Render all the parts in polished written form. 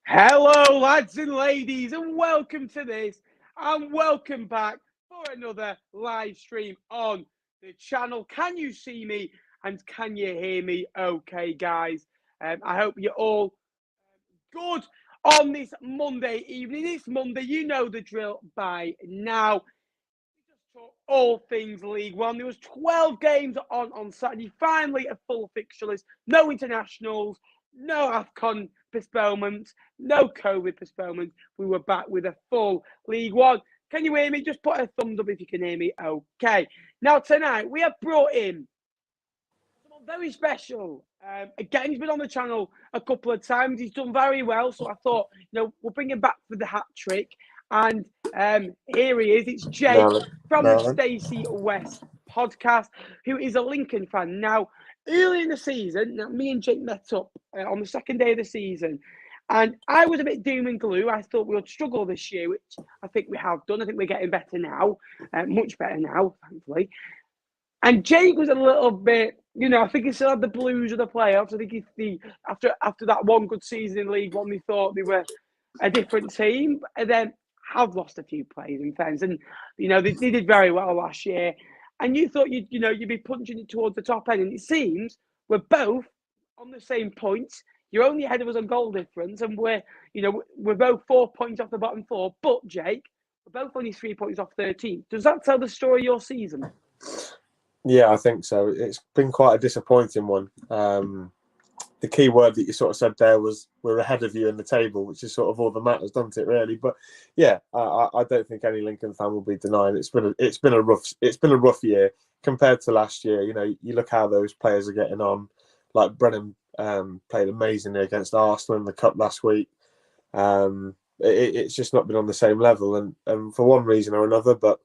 Hello, lads and ladies, and welcome to this, and welcome back for another live stream on the channel. Can you see me and can you hear me okay, guys? I hope you're all good on this Monday evening. It's Monday, you know the drill by now. We just talk all things League One. There was 12 games on Saturday, finally a full fixture list, no internationals, no AFCON postponements, no COVID postponements. We were back with a full League One. Can you hear me? Just put a thumbs up if you can hear me. Okay. Now, tonight, we have brought in someone very special. Again, he's been on the channel a couple of times. He's done very well. So I thought, we'll bring him back for the hat trick. And here he is. It's Jake from the Stacey West podcast, who is a Lincoln fan. Now, early in the season, me and Jake met up on the second day of the season, and I was a bit doom and gloom. I thought we would struggle this year, which I think we have done. I think we're getting better now, much better now, thankfully. And Jake was a little bit, I think he still had the blues of the playoffs. I think after that one good season in League One, we thought they were a different team, and then have lost a few players in fairness, and they did very well last year. And you thought you'd be punching it towards the top end, and it seems we're both on the same points. You're only ahead of us on goal difference, and we're both 4 points off the bottom four. But Jake, we're both only 3 points off 13. Does that tell the story of your season? Yeah, I think so. It's been quite a disappointing one. The key word that you sort of said there was we're ahead of you in the table, which is sort of all that matters, doesn't it? Really, but yeah, I don't think any Lincoln fan will be denying it's been a rough year compared to last year. You look how those players are getting on. Like Brennan played amazingly against Arsenal in the cup last week. It's just not been on the same level, and for one reason or another. But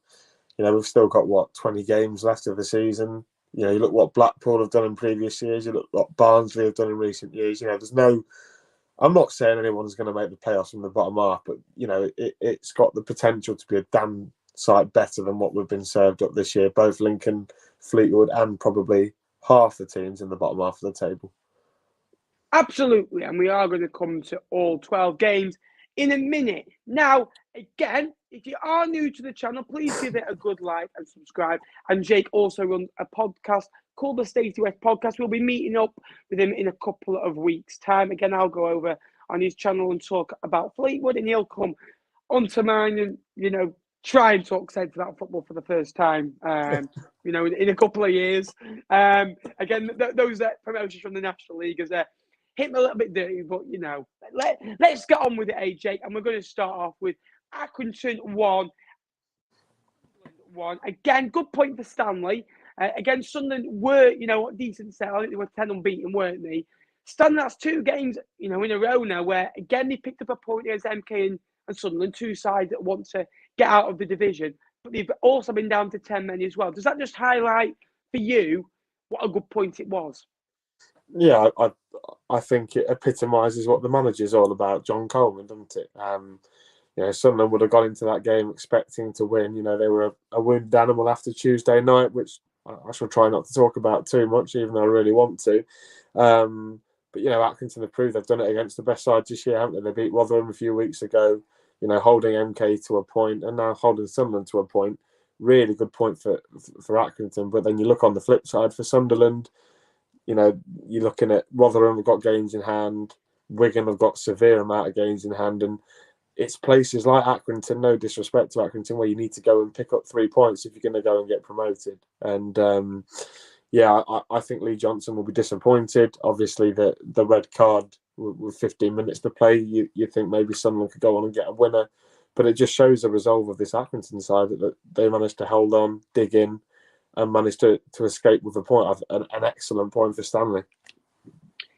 we've still got 20 games left of the season. You look what Blackpool have done in previous years. You look what Barnsley have done in recent years. I'm not saying anyone's going to make the playoffs from the bottom half, but it's got the potential to be a damn sight better than what we've been served up this year. Both Lincoln, Fleetwood, and probably half the teams in the bottom half of the table. Absolutely, and we are going to come to all 12 games in a minute. Now, again, if you are new to the channel, please give it a good like and subscribe. And Jake also runs a podcast called the Stacey West Podcast. We'll be meeting up with him in a couple of weeks' time. Again, I'll go over on his channel and talk about Fleetwood, and he'll come onto mine and, try and talk sense about football for the first time, in a couple of years. Again, those promotions from the National League is hit me a little bit dirty, but let's get on with it, Jake. And we're going to start off with Accrington 1. Again, good point for Stanley. Again, Sunderland were, decent set. I think they were 10 unbeaten, weren't they? Stanley, that's 2 games, in a row now where, again, they picked up a point against MK and Sunderland, 2 sides that want to get out of the division. But they've also been down to 10 men as well. Does that just highlight for you what a good point it was? Yeah, I think it epitomises what the manager's all about, John Coleman, doesn't it? Sunderland would have gone into that game expecting to win. They were a wounded animal after Tuesday night, which I shall try not to talk about too much, even though I really want to. But Accrington have proved they've done it against the best sides this year, haven't they? They beat Rotherham a few weeks ago, holding MK to a point, and now holding Sunderland to a point. Really good point for Accrington. But then you look on the flip side for Sunderland, you're looking at Rotherham have got games in hand, Wigan have got severe amount of games in hand, and it's places like Accrington, no disrespect to Accrington, where you need to go and pick up 3 points if you're going to go and get promoted. And I think Lee Johnson will be disappointed. Obviously, the red card with 15 minutes to play, you think maybe someone could go on and get a winner. But it just shows the resolve of this Accrington side that they managed to hold on, dig in, and managed to escape with a point, an excellent point for Stanley.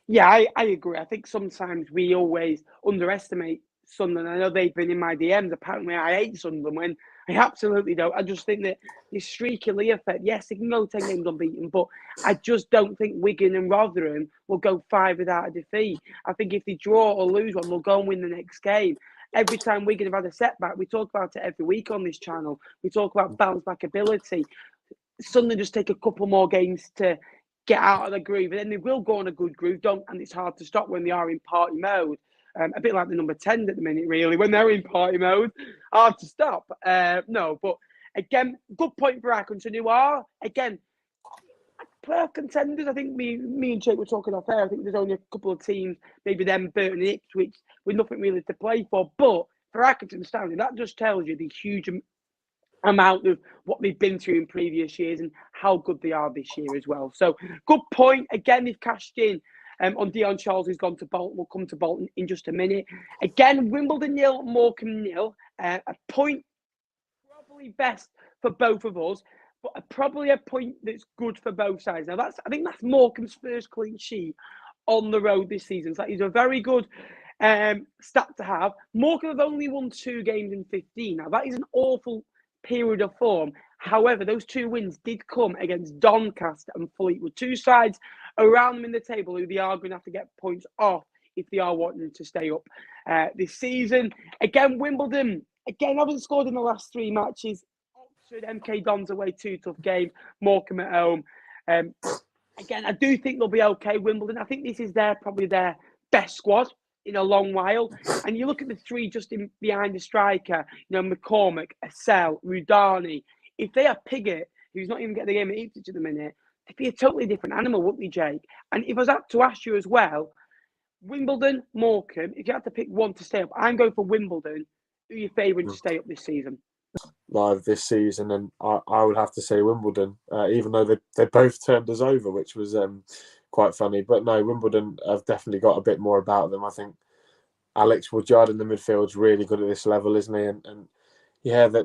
Yeah, I agree. I think sometimes we always underestimate Sunderland. I know they've been in my DMs. Apparently, I hate Sunderland when I absolutely don't. I just think that this streaky Lee effect, yes, they can go 10 games unbeaten, but I just don't think Wigan and Rotherham will go 5 without a defeat. I think if they draw or lose one, they'll go and win the next game. Every time Wigan have had a setback, we talk about it every week on this channel. We talk about bounce back ability. Sunderland just take a couple more games to get out of the groove, and then they will go on a good groove, and it's hard to stop when they are in party mode. A bit like the number 10 at the minute, really, when they're in party mode. Hard to stop. No, but again, good point for Accrington, who are, again, playoff contenders. I think me and Jake were talking off air. I think there's only a couple of teams, maybe them, Burton and Ipswich, with nothing really to play for. But for Accrington standing, that just tells you the huge amount of what they've been through in previous years and how good they are this year as well. So good point. Again, they've cashed in on Dion Charles, who's gone to Bolton. We'll come to Bolton in just a minute. Again, Wimbledon 0, Morecambe 0. A point probably best for both of us, but probably a point that's good for both sides. Now, I think that's Morecambe's first clean sheet on the road this season. So that is a very good stat to have. Morecambe have only won 2 games in 15. Now, that is an awful period of form. However, those 2 wins did come against Doncaster and Fleetwood, 2 sides around them in the table who they are going to have to get points off if they are wanting to stay up this season. Again, Wimbledon, haven't scored in the last 3 matches. Oxford, MK Dons away, 2 tough games. Morecambe at home. Again, I do think they'll be okay, Wimbledon. I think this is probably their best squad in a long while. And you look at the 3 just in behind the striker, McCormack, Assel, Rudani. If they are Piggott, who's not even getting the game at Ipswich at the minute, they'd be a totally different animal, wouldn't they, Jake? And if I was up to ask you as well, Wimbledon, Morecambe, if you had to pick one to stay up, I'm going for Wimbledon. Who are you favouring to stay up this season? Live this season, and I would have to say Wimbledon, even though they both turned us over, which was quite funny. But no, Wimbledon have definitely got a bit more about them. I think Alex Woodyard in the midfield is really good at this level, isn't he? And yeah, they're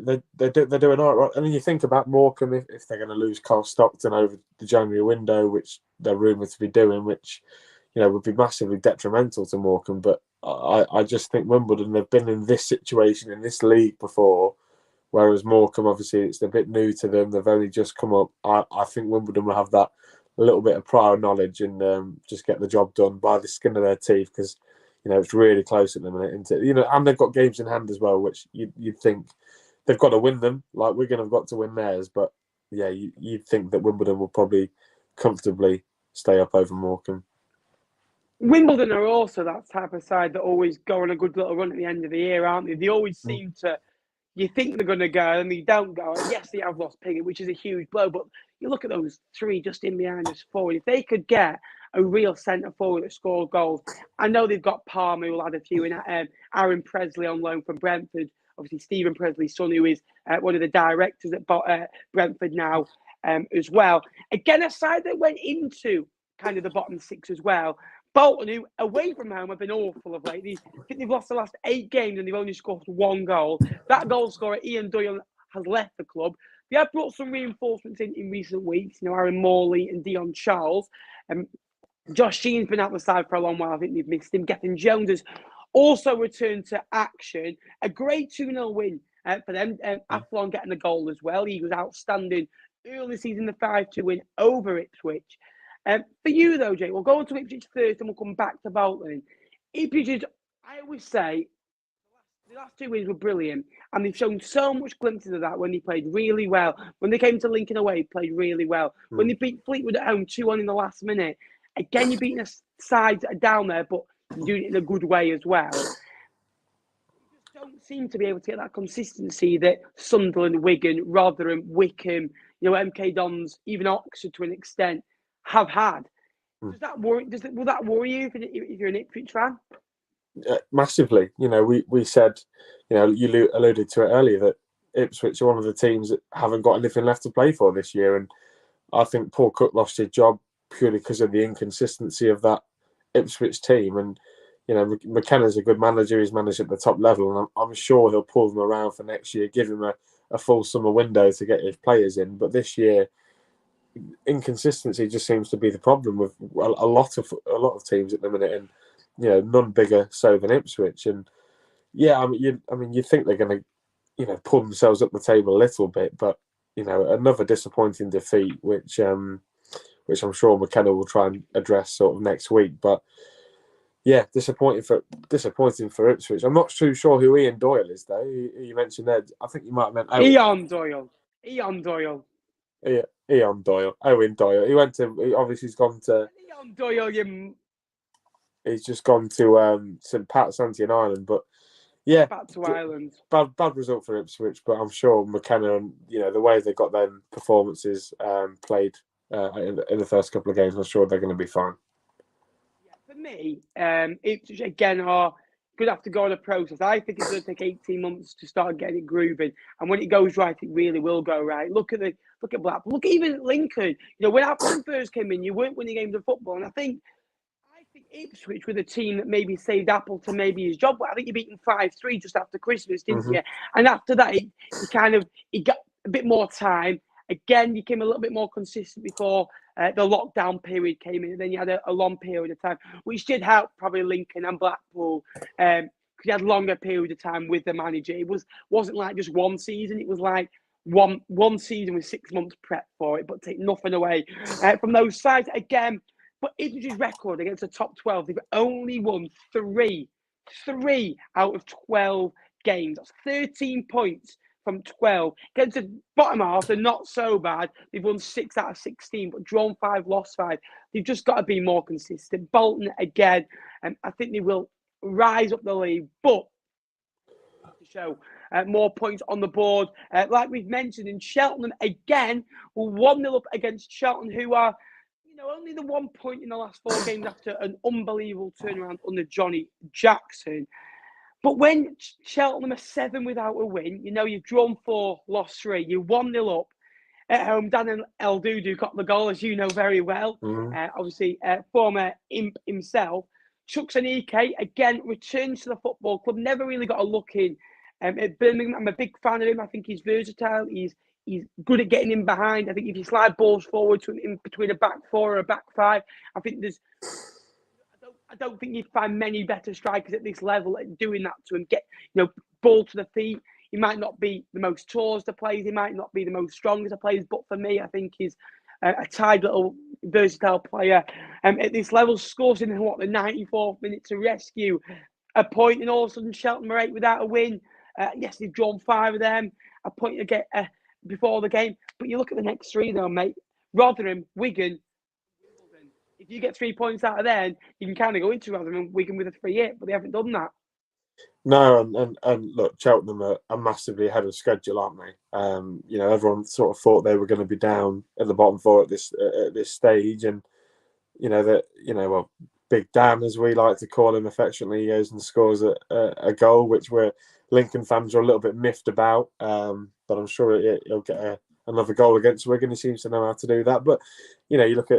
doing all right. And then you think about Morecambe, if they're going to lose Carl Stockton over the January window, which they're rumoured to be doing, which would be massively detrimental to Morecambe. But I just think Wimbledon, they've been in this situation in this league before, whereas Morecambe, obviously, it's a bit new to them. They've only just come up. I think Wimbledon will have that little bit of prior knowledge and just get the job done by the skin of their teeth, because it's really close at the minute, isn't it? And they've got games in hand as well, which you'd think they've got to win them. Like Wigan have got to win theirs, but yeah, you'd think that Wimbledon will probably comfortably stay up over Morecambe. Wimbledon are also that type of side that always go on a good little run at the end of the year, aren't they? They always seem to. You think they're going to go, and they don't go. And yes, they have lost Piggott, which is a huge blow. But you look at those 3 just in behind us forward. If they could get a real centre forward that scores goals, I know they've got Palmer, who'll add a few in. Aaron Presley on loan from Brentford. Obviously, Stephen Presley's son, who is one of the directors at Brentford now as well. Again, a side that went into kind of the bottom 6 as well. Bolton, who away from home have been awful of late. I think they've lost the last 8 games and they've only scored 1 goal. That goal scorer, Ian Doyle, has left the club. They have brought some reinforcements in recent weeks. Aaron Morley and Dion Charles. Josh Sheen's been out the side for a long while. I think they've missed him. Gethin Jones has also returned to action. A great 2-0 win for them. Athlon getting a goal as well. He was outstanding early season, the 5-2 win over Ipswich. For you, though, Jake, we'll go on to Ipswich first and we'll come back to Bolton. Ipswich is, I always say, the last 2 wins were brilliant, and they've shown so much glimpses of that when they played really well. When they came to Lincoln away, played really well. When they beat Fleetwood at home 2-1 in the last minute, again, you're beating a side that are down there, but you're doing it in a good way as well. You just don't seem to be able to get that consistency that Sunderland, Wigan, Rotherham, Wycombe, MK Dons, even Oxford to an extent, have had. Does that worry? Will that worry you if you're an Ipswich fan? Massively. We said, you alluded to it earlier, that Ipswich are one of the teams that haven't got anything left to play for this year, and I think Paul Cook lost his job purely because of the inconsistency of that Ipswich team. And McKenna's a good manager; he's managed at the top level, and I'm sure he'll pull them around for next year, give him a full summer window to get his players in. But this year, inconsistency just seems to be the problem with a lot of teams at the minute, and none bigger so than Ipswich. And yeah, you think they're going to pull themselves up the table a little bit, but another disappointing defeat, which I'm sure McKenna will try and address sort of next week. But yeah, disappointing for Ipswich. I'm not too sure who Ian Doyle is though. You mentioned that. I think you might have meant Ian Doyle. Ian Doyle. Yeah, Owen Doyle. He went to. Obviously, he's gone to. Ian Doyle. he's just gone to St Pat's, Ireland. But yeah, Back to Ireland. Bad result for Ipswich, but I'm sure McKenna and the way they got their performances played in the first couple of games, I'm sure they're going to be fine. Yeah, for me, Ipswich again are going to have to go on a process. I think it's going to take 18 months to start getting it grooving, and when it goes right, it really will go right. Look at Blackpool. Look even at Lincoln. When Appleton first came in, you weren't winning games of football, and I think Ipswich were the team that maybe saved Appleton maybe his job. But I think you beat them 5-3 just after Christmas, didn't you? And after that, he got a bit more time. Again, you came a little bit more consistent before the lockdown period came in, and then you had a long period of time, which did help probably Lincoln and Blackpool because you had longer period of time with the manager. It wasn't like just one season; it was like one season with 6 months prep for it. But take nothing away from those sides again. But Ipswich's record against the top 12, they've only won three out of 12 games. That's 13 points from 12. Against the bottom half, they're not so bad. They've won 6 out of 16, but drawn 5, lost 5. They've just got to be more consistent. Bolton, again, I think they will rise up the league, but to show more points on the board. Like we've mentioned, in Cheltenham, again, we're 1-0 up against Charlton, who are only the 1 point in the last 4 games after an unbelievable turnaround under Johnny Jackson. But when Cheltenham are 7 without a win, you've drawn 4, lost 3, you're 1-0 up at home. Dan El Dudu got the goal, as you know very well. Obviously, former imp himself. Chukwuemeka, again, returns to the football club. Never really got a look in at Birmingham. I'm a big fan of him. I think he's versatile. He's good at getting in behind. I think if you slide balls forward to him in between a back 4 or a back 5, I think I don't think you'd find many better strikers at this level at doing that to him. Get ball to the feet. He might not be the most tallest of players. He might not be the most strongest of players. But for me, I think he's a tied little versatile player. At this level, scores in the 94th minute to rescue a point, and all of a sudden Cheltenham are 8 without a win. Yes, they've drawn 5 of them. A point to get before the game. But you look at the next 3 though, mate. Rotherham, Wigan, Wimbledon. If you get 3 points out of there, you can kind of go into Rotherham and Wigan with a 3-8, but they haven't done that. No, and look, Cheltenham are massively ahead of schedule, aren't they? Everyone sort of thought they were going to be down at the bottom 4 at this stage, and Big Dan, as we like to call him affectionately, he goes and scores a goal, which Lincoln fans are a little bit miffed about. But I'm sure he'll get another goal against Wigan. He seems to know how to do that. But you look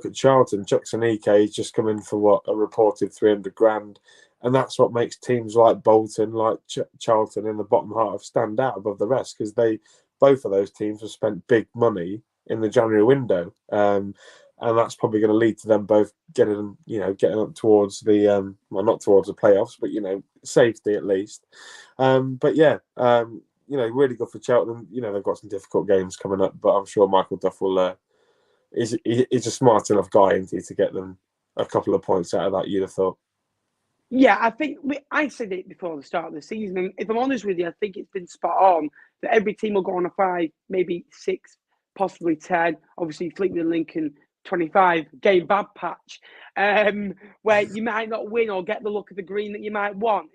at Charlton. Chukwuemeka, he's just come in for a reported 300 grand, and that's what makes teams like Bolton, like Charlton in the bottom half stand out above the rest, because both of those teams have spent big money in the January window. And that's probably going to lead to them both getting up towards the not towards the playoffs, but safety at least. But yeah, really good for Cheltenham. They've got some difficult games coming up, but I'm sure Michael Duff will. He's a smart enough guy, isn't he, to get them a couple of points out of that, you'd have thought. Yeah, I think I said it before the start of the season, and if I'm honest with you, I think it's been spot on that every team will go on a 5, maybe 6, possibly 10. Obviously, Fleetwood and Lincoln 25 game bad patch, where you might not win or get the look of the green that you might want.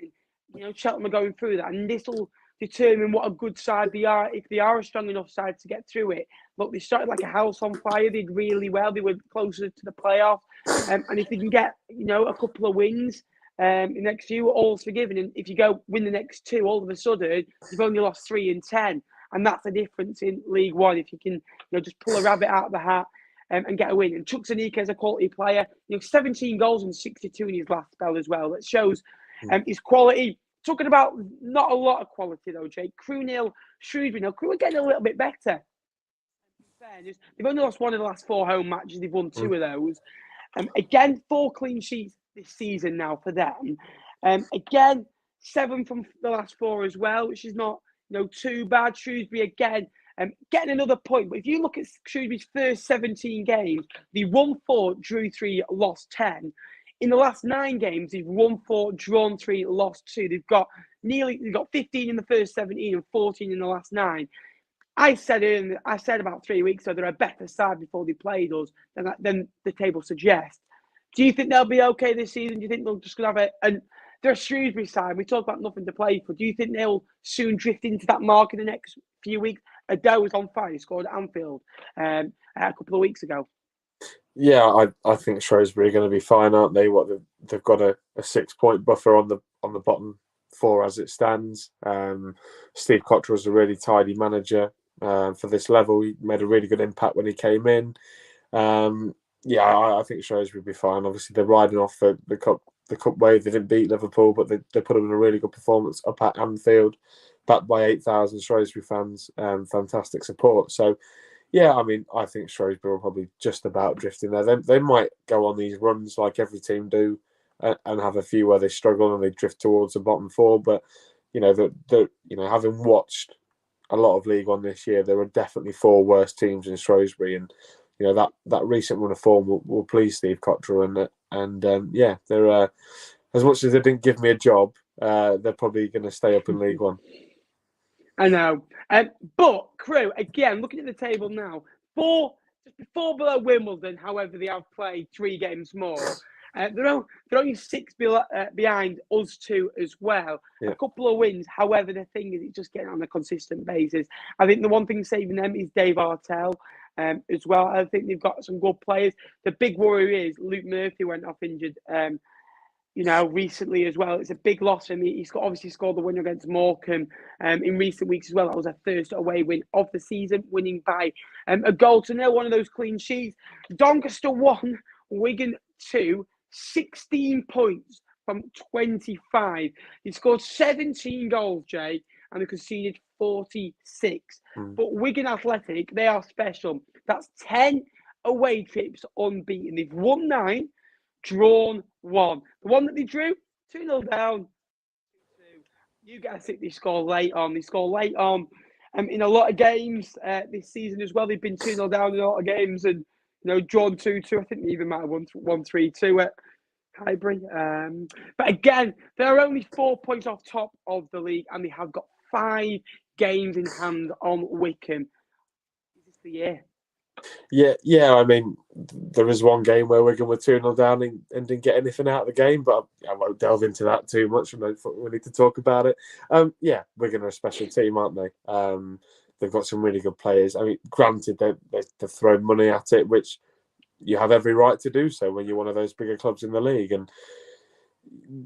And, Cheltenham are going through that, and this will determine what a good side they are, if they are a strong enough side to get through it. Look, they started like a house on fire. They did really well. They were closer to the playoff, and if they can get a couple of wins in the next few, all's forgiven. And if you go win the next 2, all of a sudden you've only lost 3 in 10, and that's the difference in League One. If you can just pull a rabbit out of the hat and get a win. And Chukwuemeka is a quality player. 17 goals and 62 in his last spell as well. That shows his quality. Talking about not a lot of quality though, Jake. Crewe 0, Shrewsbury 0. Crewe are getting a little bit better. In fairness, they've only lost 1 of the last 4 home matches. They've won 2 of those. Again, 4 clean sheets this season now for them. Again, 7 from the last 4 as well, which is not too bad. Shrewsbury again. Getting another point. But if you look at Shrewsbury's first 17 games, they won 4, drew 3, lost 10. In the last 9 games, they've won 4, drawn 3, lost 2. They've got 15 in the first 17 and 14 in the last 9. I said about 3 weeks ago they're a better side before they played us than the table suggests. Do you think they'll be okay this season? Do you think they'll just going to have and they're a Shrewsbury side. We talk about nothing to play for. Do you think they'll soon drift into that mark in the next few weeks? Ado was on fire. He scored at Anfield a couple of weeks ago. Yeah, I think Shrewsbury are going to be fine, aren't they? They've got a 6-point buffer on the bottom four as it stands. Steve Cottrell was a really tidy manager for this level. He made a really good impact when he came in. I think Shrewsbury will be fine. Obviously, they're riding off the cup wave. They didn't beat Liverpool, but they put in a really good performance up at Anfield, backed by 8,000 Shrewsbury fans. Fantastic support. So, yeah, I mean, I think Shrewsbury will probably just about drift in there. They might go on these runs like every team do, and have a few where they struggle and they drift towards the bottom four. But having watched a lot of League One this year, there are definitely 4 worse teams in Shrewsbury, and that recent run of form will please Steve Cottrell, and they're as much as they didn't give me a job, they're probably going to stay up in League One. I know, but Crew again looking at the table now, 4 below Wimbledon. However, they have played 3 games more. They're only 6 behind us 2 as well. Yeah. A couple of wins. However, the thing is, it's just getting on a consistent basis. I think the one thing saving them is Dave Artell as well. I think they've got some good players. The big worry is Luke Murphy went off injured, recently as well. It's a big loss for me. He's obviously scored the winner against Morecambe in recent weeks as well. That was a first away win of the season, winning by a goal to nil, one of those clean sheets. Doncaster 1, Wigan 2. 16 points from 25. He scored 17 goals, Jay, and they conceded 46. But Wigan Athletic, they are special. That's 10 away trips unbeaten. They've won 9, drawn 1. The one that they drew, 2-0 down. You guys think they score late on. They score late on in a lot of games this season as well. They've been 2-0 down in a lot of games and drawn 2-2. I think they even might have won 1-3-2 at Highbury. But again, they're only 4 points off top of the league, and they have got 5 games in hand on Wycombe. Is this the year? Yeah. I mean, there was one game where Wigan were 2-0 down and didn't get anything out of the game, but I won't delve into that too much. We need to talk about it. Wigan are a special team, aren't they? They've got some really good players. I mean, granted, they've thrown money at it, which you have every right to do so when you're one of those bigger clubs in the league. And,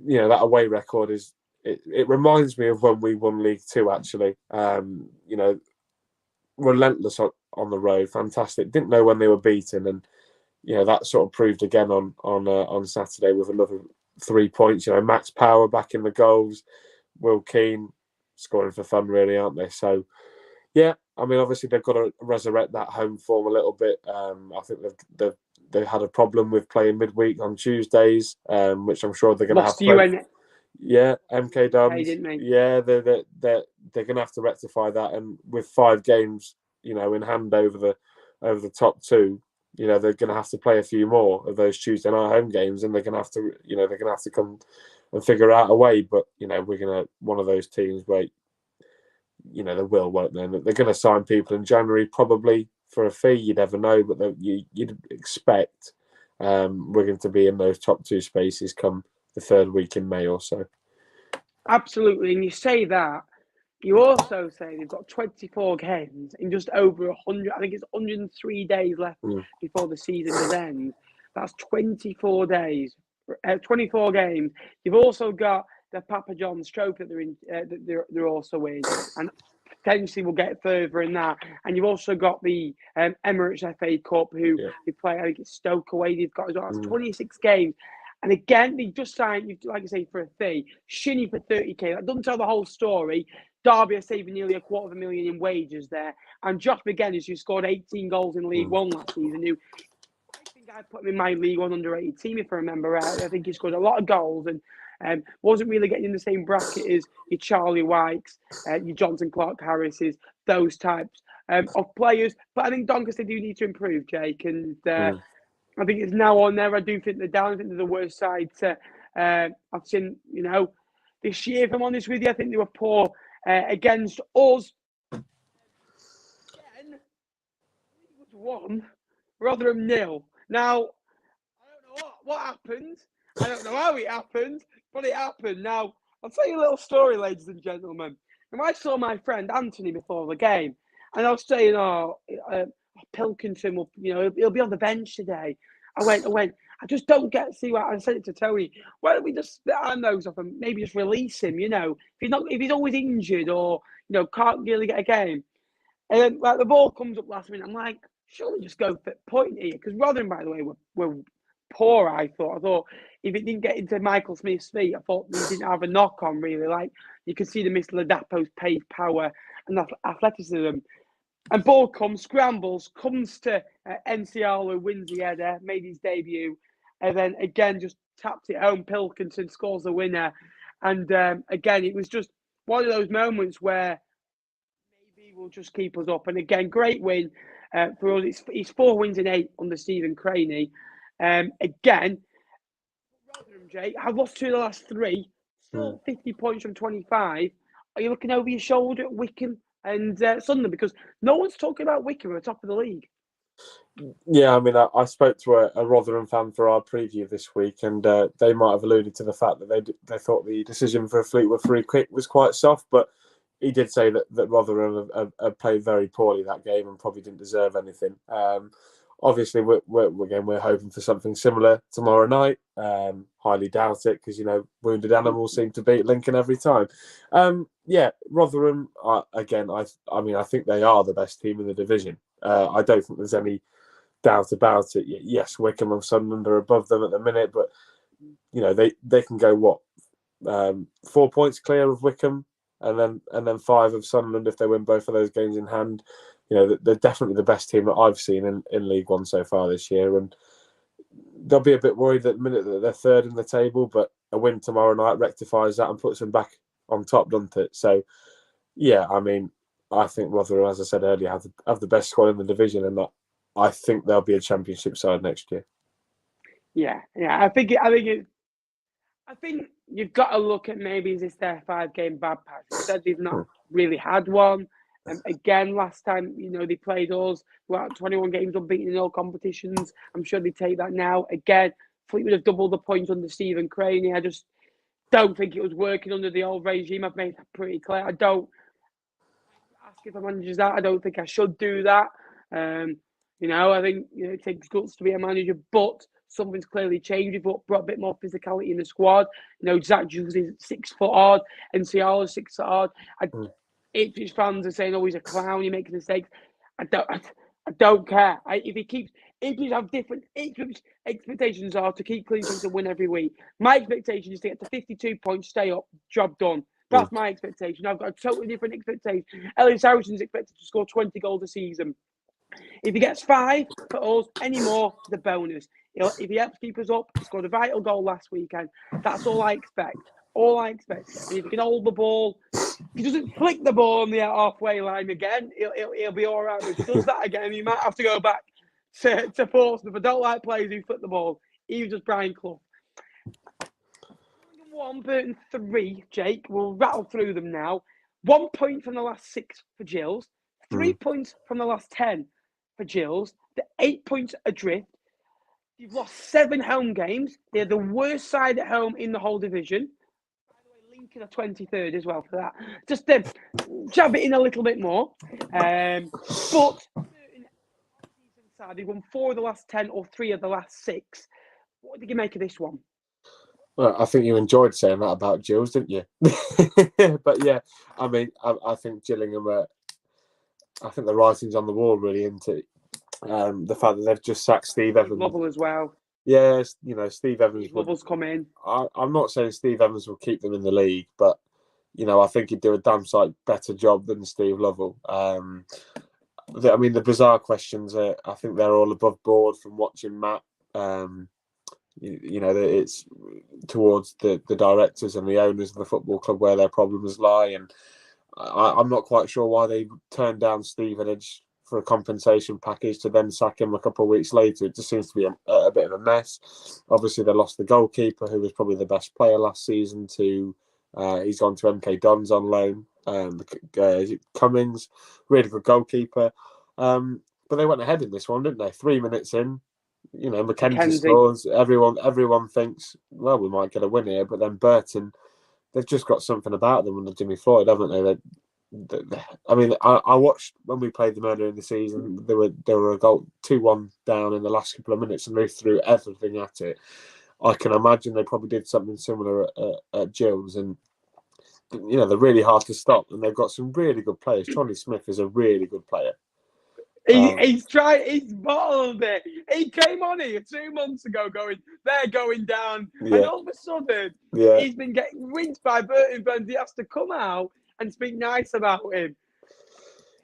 that away record it reminds me of when we won League Two, actually. Relentless on the road, fantastic. Didn't know when they were beaten. And, that sort of proved again on Saturday with another 3 points. Max Power back in the goals, Will Keane scoring for fun, really, aren't they? So, yeah, I mean, obviously they've got to resurrect that home form a little bit. I think they've had a problem with playing midweek on Tuesdays, which I'm sure they're going to have to. Yeah, MK Dons. Yeah, they're going to have to rectify that. And with 5 games, in hand over the top 2, they're going to have to play a few more of those Tuesday night home games, and they're going to have to come and figure out a way. But we're going to one of those teams where. They will, won't they? They're going to sign people in January, probably for a fee. You never know, but you'd expect we're going to be in those top 2 spaces come the 3rd week in May or so. Absolutely, and you say that. You also say they've got 24 games in just over 100. I think it's 103 days left before the season does end. That's 24 days, 24 games. You've also got the Papa John's Trophy that they're also in, and potentially will get further in that. And you've also got the Emirates FA Cup, who they play. I think it's Stoke away. They've got as well. That's 26 games, and again they just signed, like I say, for a fee. Shinnie for 30k. That doesn't tell the whole story. Derby are saving nearly $250,000 in wages there, and Josh McGuinness, who scored 18 goals in League One last season, who I think I put him in my League One under-18 team, if I remember right. I think he scored a lot of goals and wasn't really getting in the same bracket as your Charlie Wykes, your Johnson Clark Harrises, those types of players. But I think Doncaster do need to improve, Jake, and I think it's now on there. I do think they're down. I think they're the worst side I've seen, this year, if I'm honest with you. I think they were poor against us. Again, it was 1, Rotherham 0. Now, I don't know what happened. I don't know how it happened, but it happened. Now, I'll tell you a little story, ladies and gentlemen. And I saw my friend Anthony before the game, and I was saying, Pilkington will, he'll be on the bench today. I went, I just don't see what I said it to Tony. Why don't we just split our nose off and maybe just release him? If he's always injured or can't really get a game. And then like the ball comes up last minute, I'm like, surely just go for point here because Rotherham, by the way, were poor. I thought if it didn't get into Michael Smith's feet, I thought he didn't have a knock on really. Like you could see the Mr. Ladapo's pace, power, and athleticism. And ball scrambles, comes to NCL, who wins the header, made his debut, and then again just taps it home. Pilkington scores the winner, and again it was just one of those moments where maybe we'll just keep us up. And again, great win for us. It's 4 wins in 8 under Stephen Craney. Again, Rotherham, Jake, I've lost 2 of the last 3, still 50 points from 25. Are you looking over your shoulder at Wycombe and Sunderland? Because no one's talking about Wycombe at the top of the league. Yeah, I mean, I spoke to a Rotherham fan for our preview this week, and they might have alluded to the fact that they thought the decision for a Fleetwood free kick was quite soft, but he did say that Rotherham have played very poorly that game and probably didn't deserve anything. Obviously, we're hoping for something similar tomorrow night. Highly doubt it because wounded animals seem to beat Lincoln every time. Yeah, Rotherham again. I think they are the best team in the division. I don't think there's any doubt about it. Yes, Wycombe and Sunderland are above them at the minute, but they can go 4 points clear of Wycombe, and then 5 of Sunderland if they win both of those games in hand. They're definitely the best team that I've seen in League One so far this year, and they'll be a bit worried at the minute that they're third in the table, but a win tomorrow night rectifies that and puts them back on top, doesn't it? So, yeah, I mean, I think Rotherham, as I said earlier, have the best squad in the division, and I think they'll be a championship side next year. Yeah. I think you've got to look at maybe is this their 5-game bad patch. Instead, they've not really had one. Again, last time they played us, 21 games unbeaten in all competitions. I'm sure they take that now. Again, Fleetwood have doubled the points under Stephen Craney. I just don't think it was working under the old regime. I've made that pretty clear. I don't ask if a manager's that. I don't think I should do that. I think it takes guts to be a manager, but something's clearly changed. We've brought a bit more physicality in the squad. Zach Jules is 6 foot hard, NCR is 6 foot hard. Ipswich fans are saying, "Oh, he's a clown. He makes mistakes." I don't care. Ipswich have different. Ipswich expectations are to keep clean sheets and win every week. My expectation is to get to 52 points, stay up, job done. That's my expectation. I've got a totally different expectation. Ellis Harrison's expected to score 20 goals a season. If he gets 5 for us, any more, the bonus. If he helps keep us up, he scored a vital goal last weekend. That's all I expect. And if he can hold the ball, if he doesn't flick the ball on the halfway line again, he'll be all right. But if he does that again, he might have to go back to Portsmouth. I don't like players who flick the ball. Even just Brian Clough. 1, Burton 3, Jake. We'll rattle through them now. 1 point from the last 6 for Gills. 3 points from the last 10 for Gills. The 8 points adrift. You've lost 7 home games. They're the worst side at home in the whole division. By the way, Lincoln are 23rd as well for that. Just jab it in a little bit more. But they won 4 of the last 10 or 3 of the last 6. What did you make of this one? Well, I think you enjoyed saying that about Gills, didn't you? But yeah, I mean, I think Gillingham I think the writing's on the wall really into the fact that they've just sacked Steve Evans. Lovell as well. Yes, Steve Evans. Lovell's come in. I'm not saying Steve Evans will keep them in the league, but I think he'd do a damn sight better job than Steve Lovell. The bizarre questions. I think they're all above board from watching Matt. It's towards the directors and the owners of the football club where their problems lie, and I'm not quite sure why they turned down Stevenage for a compensation package to then sack him a couple of weeks later. It just seems to be a bit of a mess. Obviously, they lost the goalkeeper, who was probably the best player last season. He's gone to MK Dons on loan. Cummings, really good goalkeeper. But they went ahead in this one, didn't they? 3 minutes in, You know, Mackenzie Mackenzie. scores. Everyone thinks, well, we might get a win here, but then Burton, they've just got something about them under Jimmy Floyd, haven't they? I mean, I watched when we played them earlier in the season. They were a goal 2-1 down in the last couple of minutes, and they threw everything at it. I can imagine they probably did something similar at Gills, and you know they're really hard to stop, and they've got some really good players. Tony Smith is a really good player. He's bottled it. He came on here 2 months ago going, they're going down. Yeah. And all of a sudden, he's been getting rinsed by Burton Burns. He has to come out and speak nice about him.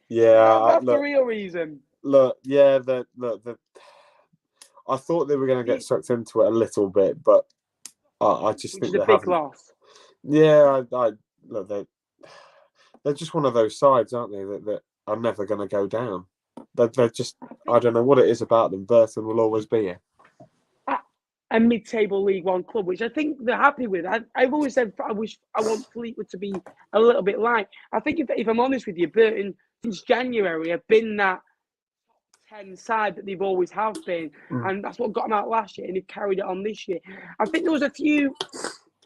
Yeah. That's the real reason. Look, I thought they were going to get sucked into it a little bit, but I just think it's a big loss. Yeah, look, they're just one of those sides, aren't they, that are never going to go down. They're just, I don't know what it is about them. Burton will always be here. A mid-table League One club, which I think they're happy with. I've always said I want Fleetwood to be a little bit light. I think if I'm honest with you, Burton since January have been that 10 side that they've always have been, and that's what got them out last year, and they've carried it on this year. I think there was a few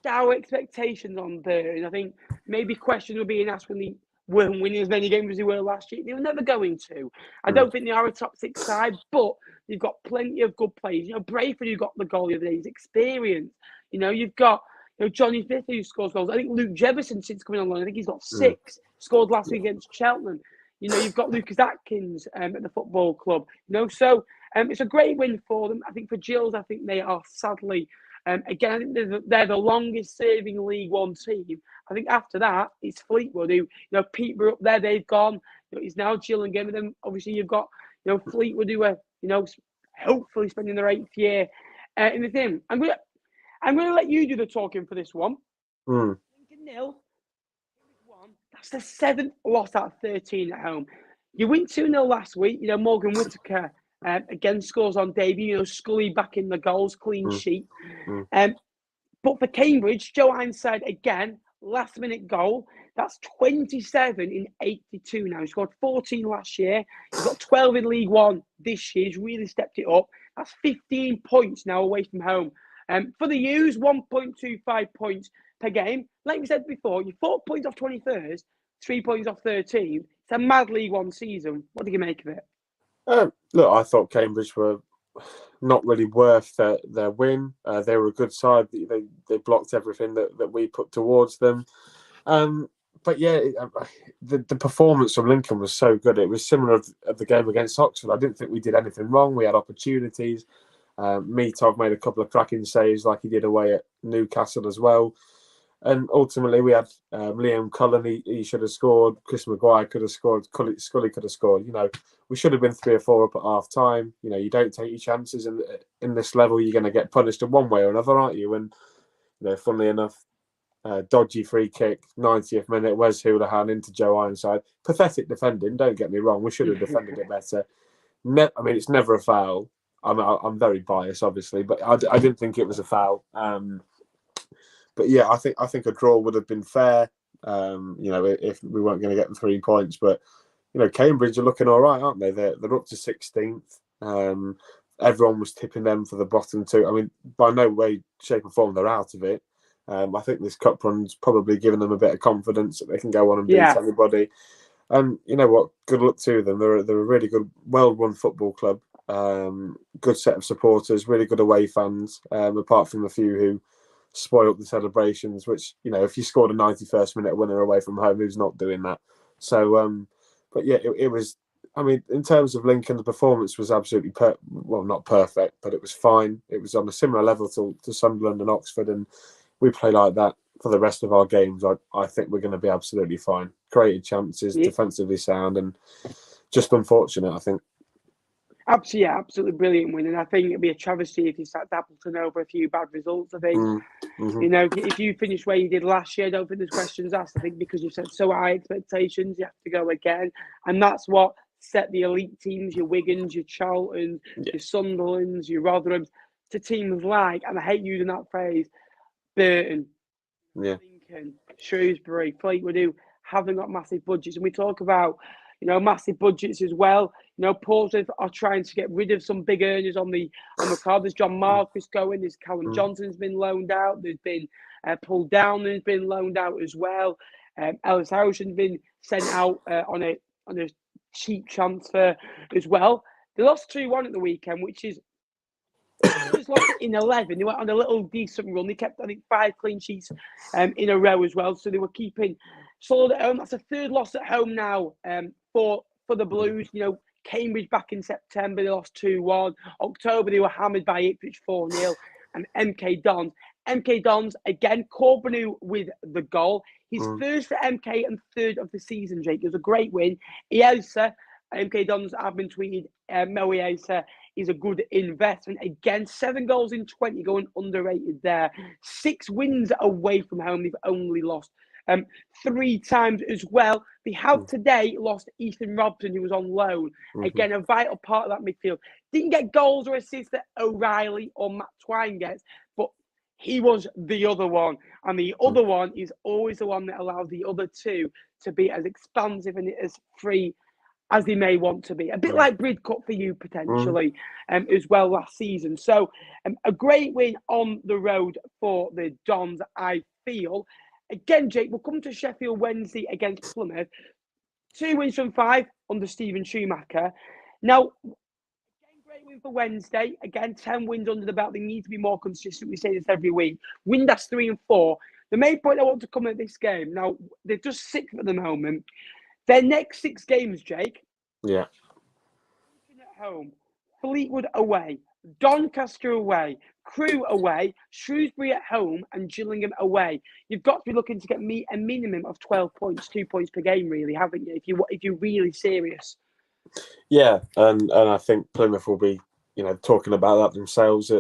dour expectations on Burton. I think maybe questions were being asked when they weren't winning as many games as they were last year. They were never going to. I don't think they are a top 6 side, but you've got plenty of good players. You know, Brayford, who got the goal the other day, is experienced. You know, you've got Johnny Fifth, who scores goals. I think Luke Jefferson, since coming on, I think he's got 6. Scored last week against Cheltenham. You know, you've got Lucas Atkins at the football club. You know, so it's a great win for them. I think for Gills, I think they are sadly, again, I think they're the longest serving League One team. I think after that, it's Fleetwood, who, Peterborough up there, they've gone. It's now Gillingham. And then obviously you've got, Fleetwood, who are, hopefully spending their 8th year in the thing. I'm going to let you do the talking for this one. 0. That's the 7th loss out of 13 at home. You win 2-0 last week. Morgan Whittaker again scores on debut. Scully back in the goals, clean sheet. But for Cambridge, Joe Ironside again, last minute goal. That's 27 in 82 now. He scored 14 last year. He's got 12 in League One this year. He's really stepped it up. That's 15 points now away from home. For the U's, 1.25 points per game. Like we said before, you're 4 points off 21st, 3 points off 13th. It's a mad League One season. What do you make of it? Look, I thought Cambridge were not really worth their win. They were a good side. They blocked everything that we put towards them. But yeah, the performance from Lincoln was so good. It was similar of the game against Oxford. I didn't think we did anything wrong. We had opportunities. Mitov made a couple of cracking saves like he did away at Newcastle as well. And ultimately, we had Liam Cullen. He should have scored. Chris Maguire could have scored. Scully could have scored. We should have been 3 or 4 up at half time. You don't take your chances in this level. You're going to get punished in one way or another, aren't you? And funnily enough, dodgy free kick, 90th minute. Wes Houlihan into Joe Ironside. Pathetic defending. Don't get me wrong. We should have defended it better. It's never a foul. I'm very biased, obviously, but I didn't think it was a foul. But yeah, I think a draw would have been fair. If we weren't going to get the 3 points. But Cambridge are looking all right, aren't they? They're up to 16th. Everyone was tipping them for the bottom 2. I mean, by no way, shape, or form they're out of it. I think this cup run's probably given them a bit of confidence that they can go on and beat anybody. And you know what? Good luck to them. They're a really good, well-run football club. Good set of supporters, really good away fans. Apart from a few who spoiled the celebrations, which if you scored a 91st minute winner away from home, who's not doing that? So, but yeah, it was. I mean, in terms of Lincoln, the performance was absolutely not perfect, but it was fine. It was on a similar level to Sunderland and Oxford, and we play like that for the rest of our games. I think we're going to be absolutely fine. Created chances, defensively sound, and just unfortunate, I think. Absolutely brilliant win, and I think it'd be a travesty if you sat Dappleton over a few bad results. I think, if you finish where you did last year, I don't think there's questions asked. I think because you set so high expectations, you have to go again, and that's what set the elite teams, your Wigans, your Charltons, your Sunderlands, your Rotherhams, to teams like, and I hate using that phrase, Burton, Lincoln, Shrewsbury, Fleetwood, who haven't got massive budgets, and we talk about. massive budgets as well. Portsmouth are trying to get rid of some big earners on the card. There's John Marquis going. There's Callum Johnson's been loaned out. There's been Paul Downland's been loaned out as well. Ellis Harrison's been sent out on a cheap transfer as well. They lost 3-1 at the weekend, which is just lost in 11. They went on a little decent run. They kept, I think, 5 clean sheets in a row as well. So they were keeping solid at home. That's a third loss at home now for the Blues. Cambridge back in September, they lost 2-1. October, they were hammered by Ipswich 4-0. And MK Dons. MK Dons, again, Corbeanu with the goal. His first for MK and third of the season, Jake. It was a great win. Iesa, MK Dons have been tweeted, Mo Iesa is a good investment. Again, 7 goals in 20, going underrated there. 6 wins away from home. They've only lost 3 times as well. They have today lost Ethan Robson, who was on loan. Again, a vital part of that midfield. Didn't get goals or assists that O'Reilly or Matt Twine gets, but he was the other one. And the other one is always the one that allows the other 2 to be as expansive and as free as they may want to be. A bit like Bridcut for you, potentially, as well last season. So a great win on the road for the Dons, I feel. Again, Jake, we'll come to Sheffield Wednesday against Plymouth. 2 wins from 5 under Stephen Schumacher. Now, again, great win for Wednesday. Again, 10 wins under the belt. They need to be more consistent. We say this every week. Windass 3 and 4. The main point I want to come at this game, now, they're just 6th at the moment. Their next 6 games, Jake. Yeah. At home, Fleetwood away, Doncaster away, Crewe away, Shrewsbury at home, and Gillingham away. You've got to be looking to get a minimum of 12 points, 2 points per game, really, haven't you? If you're really serious. Yeah, and I think Plymouth will be, talking about that themselves.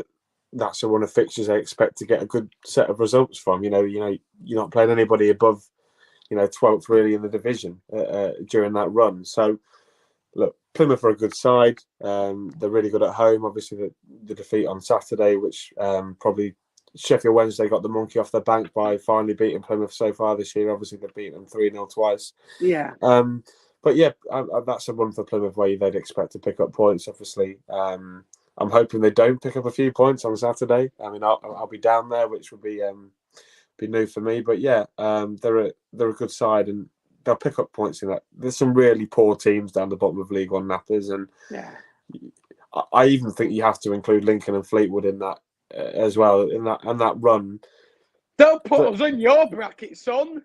That's one of the fixtures they expect to get a good set of results from. You're not playing anybody above, 12th really in the division during that run. So, look, Plymouth are a good side. They're really good at home. Obviously, the defeat on Saturday, which probably Sheffield Wednesday got the monkey off their bank by finally beating Plymouth so far this year. Obviously, they've beaten them 3-0 twice. Yeah. But yeah, that's a one for Plymouth where they'd expect to pick up points. Obviously, I'm hoping they don't pick up a few points on Saturday. I mean, I'll be down there, which would be new for me. But yeah, they're a good side and they'll pick up points in that. There's some really poor teams down the bottom of League One nappers, and I even think you have to include Lincoln and Fleetwood in that as well. In that run, don't put us in your bracket, son.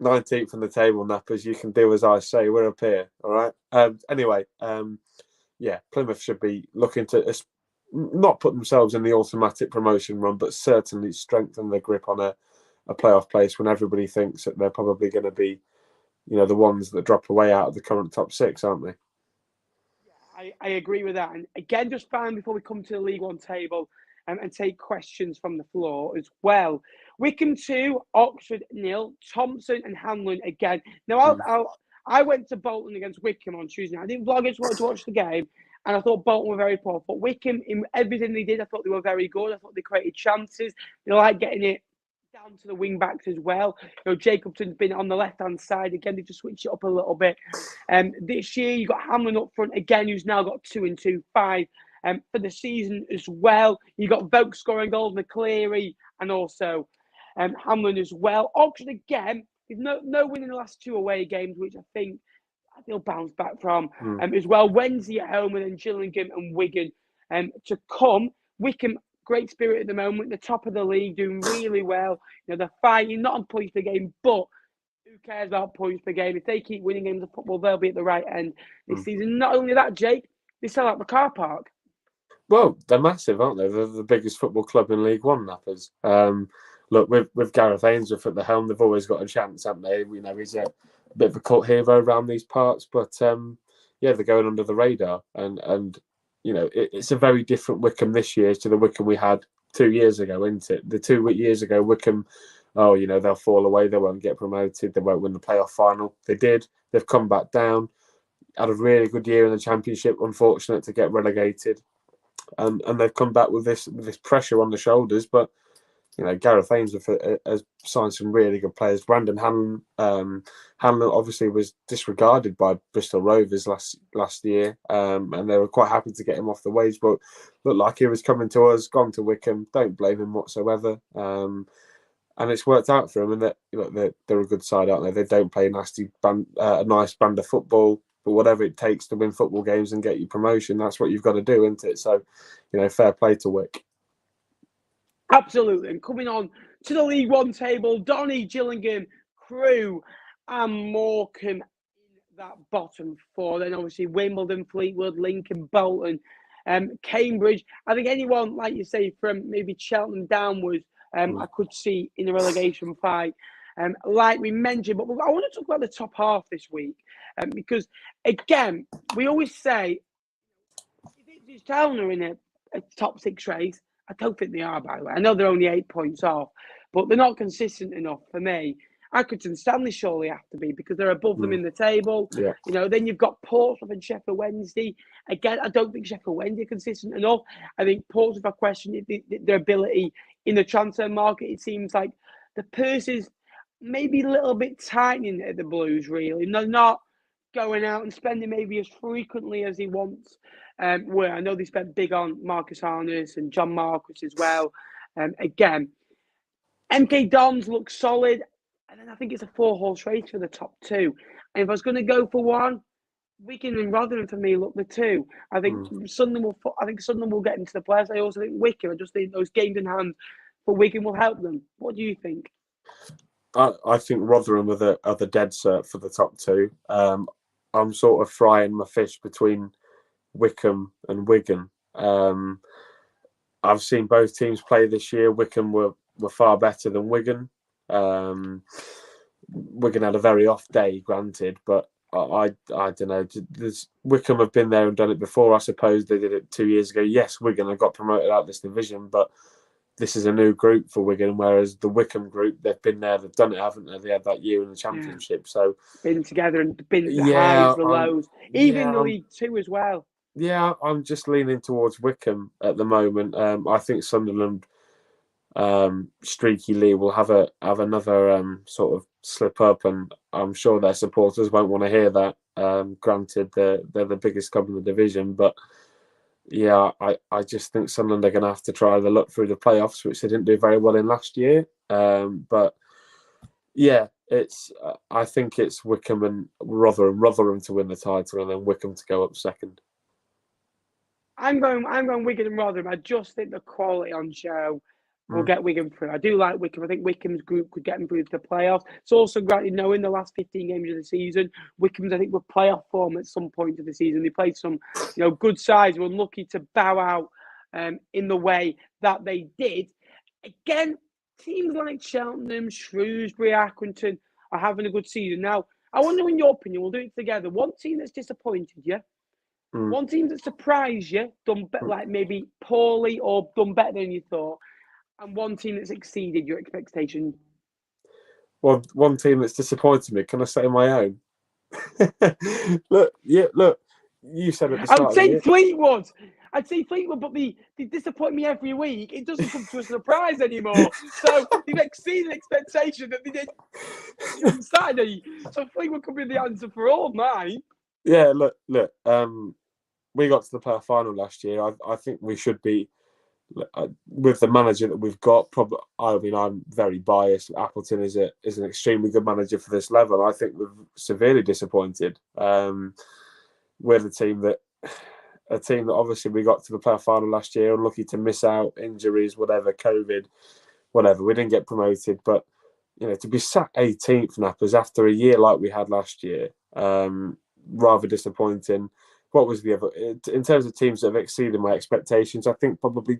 19th in the table, nappers. You can do as I say. We're up here, all right. Anyway, yeah, Plymouth should be looking to not put themselves in the automatic promotion run, but certainly strengthen their grip on a playoff place when everybody thinks that they're probably going to be, the ones that drop away out of the current top 6, aren't they? Yeah, I agree with that. And again, just finally before we come to the League One table and take questions from the floor as well. Wycombe 2, Oxford 0, Thompson and Hanlon again. Now, I went to Bolton against Wycombe on Tuesday night. I didn't vlog, I just wanted to watch the game. And I thought Bolton were very poor. But Wycombe, in everything they did, I thought they were very good. I thought they created chances. They like getting it down to the wing backs as well. Jacobson's been on the left-hand side. Again, they just switched it up a little bit. This year, you got Hamlin up front again, who's now got 2 and 2, 5 for the season as well. You got Vogt scoring goals, McCleary, and also Hamlin as well. Oxford again, there's no win in the last 2 away games, which I think they'll bounce back from as well. Wednesday at home, and then Gillingham and Wigan to come. Wycombe, great spirit at the moment, the top of the league, doing really well. They're fighting, not on points per game, but who cares about points per game? If they keep winning games of football, they'll be at the right end this season. Not only that, Jake, they sell out the car park. Well, they're massive, aren't they? They're the biggest football club in League One, nappers. Look, with Gareth Ainsworth at the helm, they've always got a chance, haven't they? He's a bit of a cult hero around these parts, but yeah, they're going under the radar, and it's a very different Wycombe this year to the Wycombe we had 2 years ago, isn't it? The 2 years ago, Wycombe, they'll fall away, they won't get promoted, they won't win the playoff final. They did. They've come back down, had a really good year in the Championship, unfortunate to get relegated, and they've come back with this pressure on the shoulders, but Gareth Ainsworth has signed some really good players. Brandon Hanlon obviously was disregarded by Bristol Rovers last year, and they were quite happy to get him off the wage, but looked like he was coming to us, gone to Wycombe. Don't blame him whatsoever. And it's worked out for them, and they're a good side, aren't they? They don't play a nice brand of football, but whatever it takes to win football games and get you promotion, that's what you've got to do, isn't it? So, fair play to Wick. Absolutely. And coming on to the League One table, Donny, Gillingham, Crewe and Morecambe in that bottom four. Then obviously Wimbledon, Fleetwood, Lincoln, Bolton, Cambridge. I think anyone, like you say, from maybe Cheltenham downwards, I could see in a relegation fight. Like we mentioned, but I want to talk about the top half this week because, again, we always say if Town are in a top six race, I don't think they are, by the way. I know they're only 8 points off, but they're not consistent enough for me. Accrington Stanley surely have to be because they're above them in the table. Yeah. Then you've got Portsmouth and Sheffield Wednesday. Again, I don't think Sheffield Wednesday are consistent enough. I think Portsmouth are questioning their ability in the transfer market. It seems like the purse is maybe a little bit tightening at the Blues, really. They're not going out and spending maybe as frequently as he wants. Where I know they spent big on Marcus Harness and John Marcus as well. Again, MK Dons look solid, and then I think it's a 4-horse race for the top two. And if I was going to go for one, Wigan and Rotherham for me look the two. I think Sunderland will get into the playoffs. I also think Wycombe. I just think those games in hand for Wigan will help them. What do you think? I think Rotherham are the dead cert for the top two. I'm sort of frying my fish between Wycombe and Wigan. I've seen both teams play this year. Wycombe were far better than Wigan. Wigan had a very off day, granted, but I don't know. Wycombe have been there and done it before. I suppose they did it 2 years ago. Yes, Wigan have got promoted out of this division, but this is a new group for Wigan, whereas the Wycombe group, they've been there, they've done it, haven't they? They had that year in the Championship. So been together and been the highs, the lows, even in the League Two as well. Yeah, I'm just leaning towards Wycombe at the moment. I think Sunderland, Streaky Lee will have another sort of slip up, and I'm sure their supporters won't want to hear that. Granted, they're the biggest club in the division, but yeah, I just think Sunderland are going to have to try the luck through the playoffs, which they didn't do very well in last year. But yeah, I think it's Wycombe and Rotherham to win the title, and then Wycombe to go up second. I'm going Wigan and Rotherham. I just think the quality on show will get Wigan through. I do like Wycombe. I think Wycombe's group could get them through to the playoffs. It's also great to know in the last 15 games of the season, Wycombe's, I think, were playoff form at some point of the season. They played some, good sides. Were lucky to bow out in the way that they did. Again, teams like Cheltenham, Shrewsbury, Accrington are having a good season. Now, I wonder, in your opinion, we'll do it together. One team that's disappointed you. One team that surprised you, done like maybe poorly or done better than you thought, and one team that's exceeded your expectation. Well, one team that's disappointed me. Can I say my own? Look, you said at the start. I'd say Fleetwood. I'd say Fleetwood, but they disappoint me every week. It doesn't come to a surprise anymore. So they've exceeded expectation that they did on Saturday. So Fleetwood could be the answer for all mine. Yeah, look. We got to the playoff final last year. I think we should be, with the manager that we've got. Probably, I'm very biased. Appleton is an extremely good manager for this level. I think we're severely disappointed. We're a team that obviously we got to the playoff final last year, unlucky to miss out, injuries, whatever, COVID, whatever. We didn't get promoted, but to be sat 18th, Nappers, after a year like we had last year, rather disappointing. What was the other, in terms of teams that have exceeded my expectations? I think probably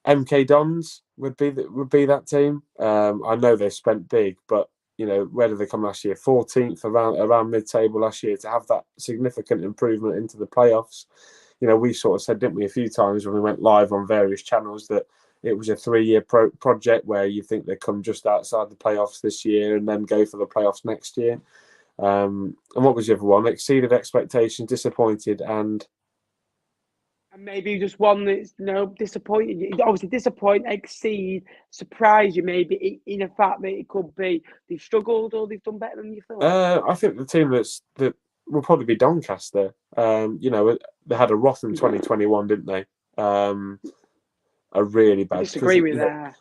MK Dons would be that team. I know they spent big, but where did they come last year? 14th around mid-table last year. To have that significant improvement into the playoffs, we sort of said, didn't we, a few times when we went live on various channels, that it was a 3-year project where you think they come just outside the playoffs this year and then go for the playoffs next year. And what was the other one? Exceeded expectations, disappointed, and And maybe just one that's disappointed you. Obviously, disappoint, exceed, surprise you. Maybe in the fact that it could be they've struggled or they've done better than you thought. I think the team that will probably be Doncaster. They had a rotten 2021, didn't they? A really I bad. disagree with that.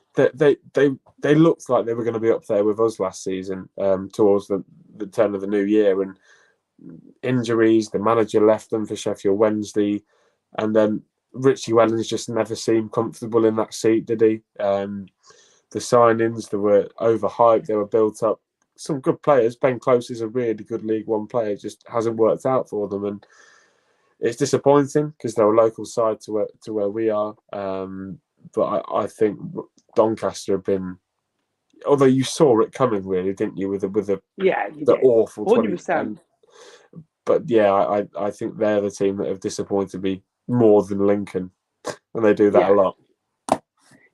They looked like they were going to be up there with us last season, towards the turn of the new year, and injuries. The manager left them for Sheffield Wednesday, and then Richie Wellens just never seemed comfortable in that seat, did he? The signings, they were overhyped. They were built up. Some good players. Ben Close is a really good League One player. Just hasn't worked out for them, and it's disappointing because they're a local side to where we are. But I think Doncaster have been. Although you saw it coming, really, didn't you? With the awful 100%. But yeah, I think they're the team that have disappointed me more than Lincoln, and they do that a lot.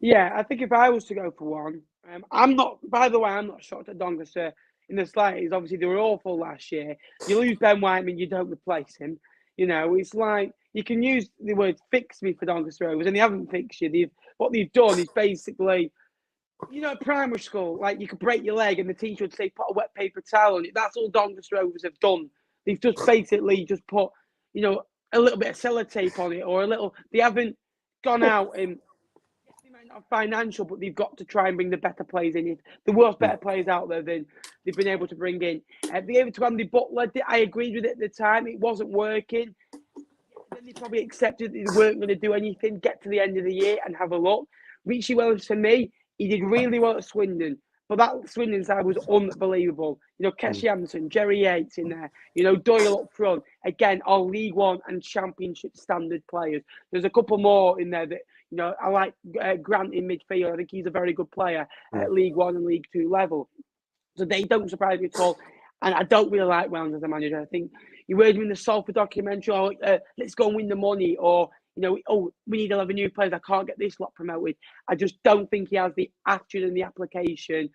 Yeah, I think if I was to go for one, I'm not. By the way, I'm not shocked at Doncaster in the slightest. Obviously, they were awful last year. You lose Ben Whiteman, you don't replace him. It's like you can use the word "fix me" for Doncaster Rovers, and they haven't fixed you. What they've done is basically, primary school, like you could break your leg and the teacher would say, "Put a wet paper towel on it." That's all Doncaster Rovers have done. They've just basically just put, a little bit of sellotape on it, or a little. They haven't gone out and. They might not have financial, but they've got to try and bring the better players in. There was better players out there than they've been able to bring in. They able to Andy Butler. I agreed with it at the time. It wasn't working. Then they probably accepted that they weren't going to do anything. Get to the end of the year and have a look. Richie Wellens, for me, he did really well at Swindon. But that Swindon side was unbelievable. Keshy Anderson, Jerry Yates in there. Doyle up front. Again, all League One and Championship standard players. There's a couple more in there that, I like Grant in midfield. I think he's a very good player at League One and League Two level. So they don't surprise me at all. And I don't really like Wellens as a manager. I think you heard him in the Salford documentary, let's go and win the money, or we need 11 new players. I can't get this lot promoted. I just don't think he has the attitude and the application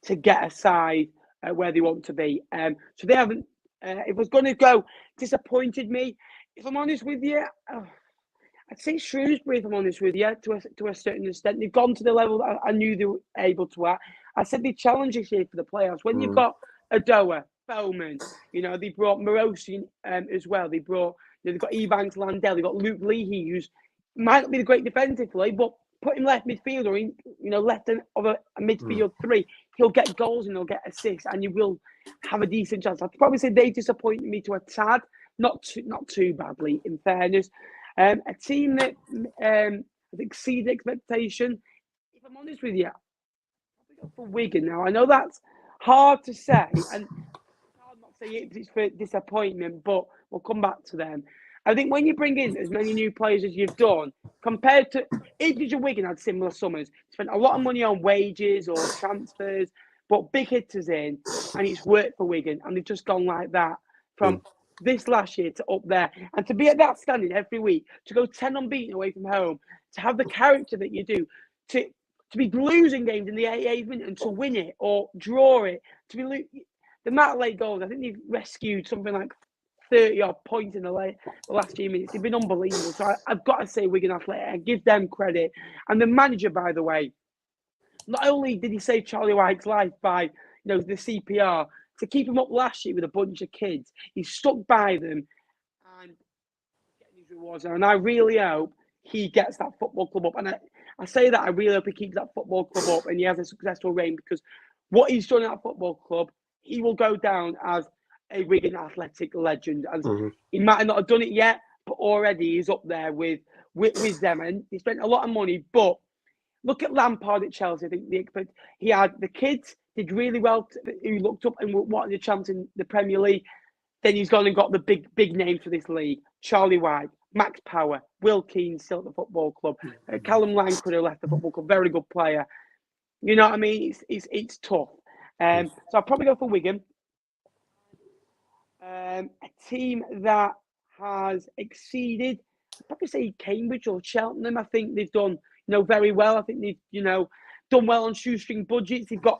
to get a side where they want to be. So they haven't. If I was going to go, disappointed me. If I'm honest with you, I'd say Shrewsbury. If I'm honest with you, to a certain extent, they've gone to the level that I knew they were able to at. I said they challenge this year for the playoffs. When you've got Adoa, Bowman, they brought Morosi as well. They brought. They've got Ebanks, Landell. They've got Luke Leahy, who's might not be the great defensively, but put him left midfield or left of a midfield three, he'll get goals and he'll get assists, and you will have a decent chance. I'd probably say they disappointed me to a tad, not too badly, in fairness. A team that has exceeded expectation. If I'm honest with you, I'll go for Wigan now. I know that's hard to say, and I'll not say it's for disappointment, but we'll come back to them. I think when you bring in as many new players as you've done, compared to Ipswich and Wigan had similar summers, spent a lot of money on wages or transfers, but big hitters in, and it's worked for Wigan, and they've just gone like that from this last year to up there, and to be at that standing every week, to go 10 unbeaten away from home, to have the character that you do, to be losing games in the 88th minute and to win it or draw it, to be the amount of late goals. I think they've rescued something like 30-odd points in the last few minutes. They've been unbelievable. So I've got to say Wigan Athletic. I give them credit. And the manager, by the way, not only did he save Charlie White's life by the CPR, to keep him up last year with a bunch of kids, he stuck by them and getting his rewards. And I really hope he gets that football club up. And I say that I really hope he keeps that football club up and he has a successful reign, because what he's done at that football club, he will go down as a Wigan Athletic legend. As he might not have done it yet, but already he's up there with them. And he spent a lot of money. But look at Lampard at Chelsea. I think he had the kids did really well, who looked up and wanted a chance in the Premier League. Then he's gone and got the big names for this league. Charlie White, Max Power, Will Keane still at the football club. Callum Lang could have left the football club. Very good player. You know what I mean? It's tough. So I'll probably go for Wigan. A team that has exceeded, I'd probably say Cambridge or Cheltenham. I think they've done very well. I think they've done well on shoestring budgets. They've got,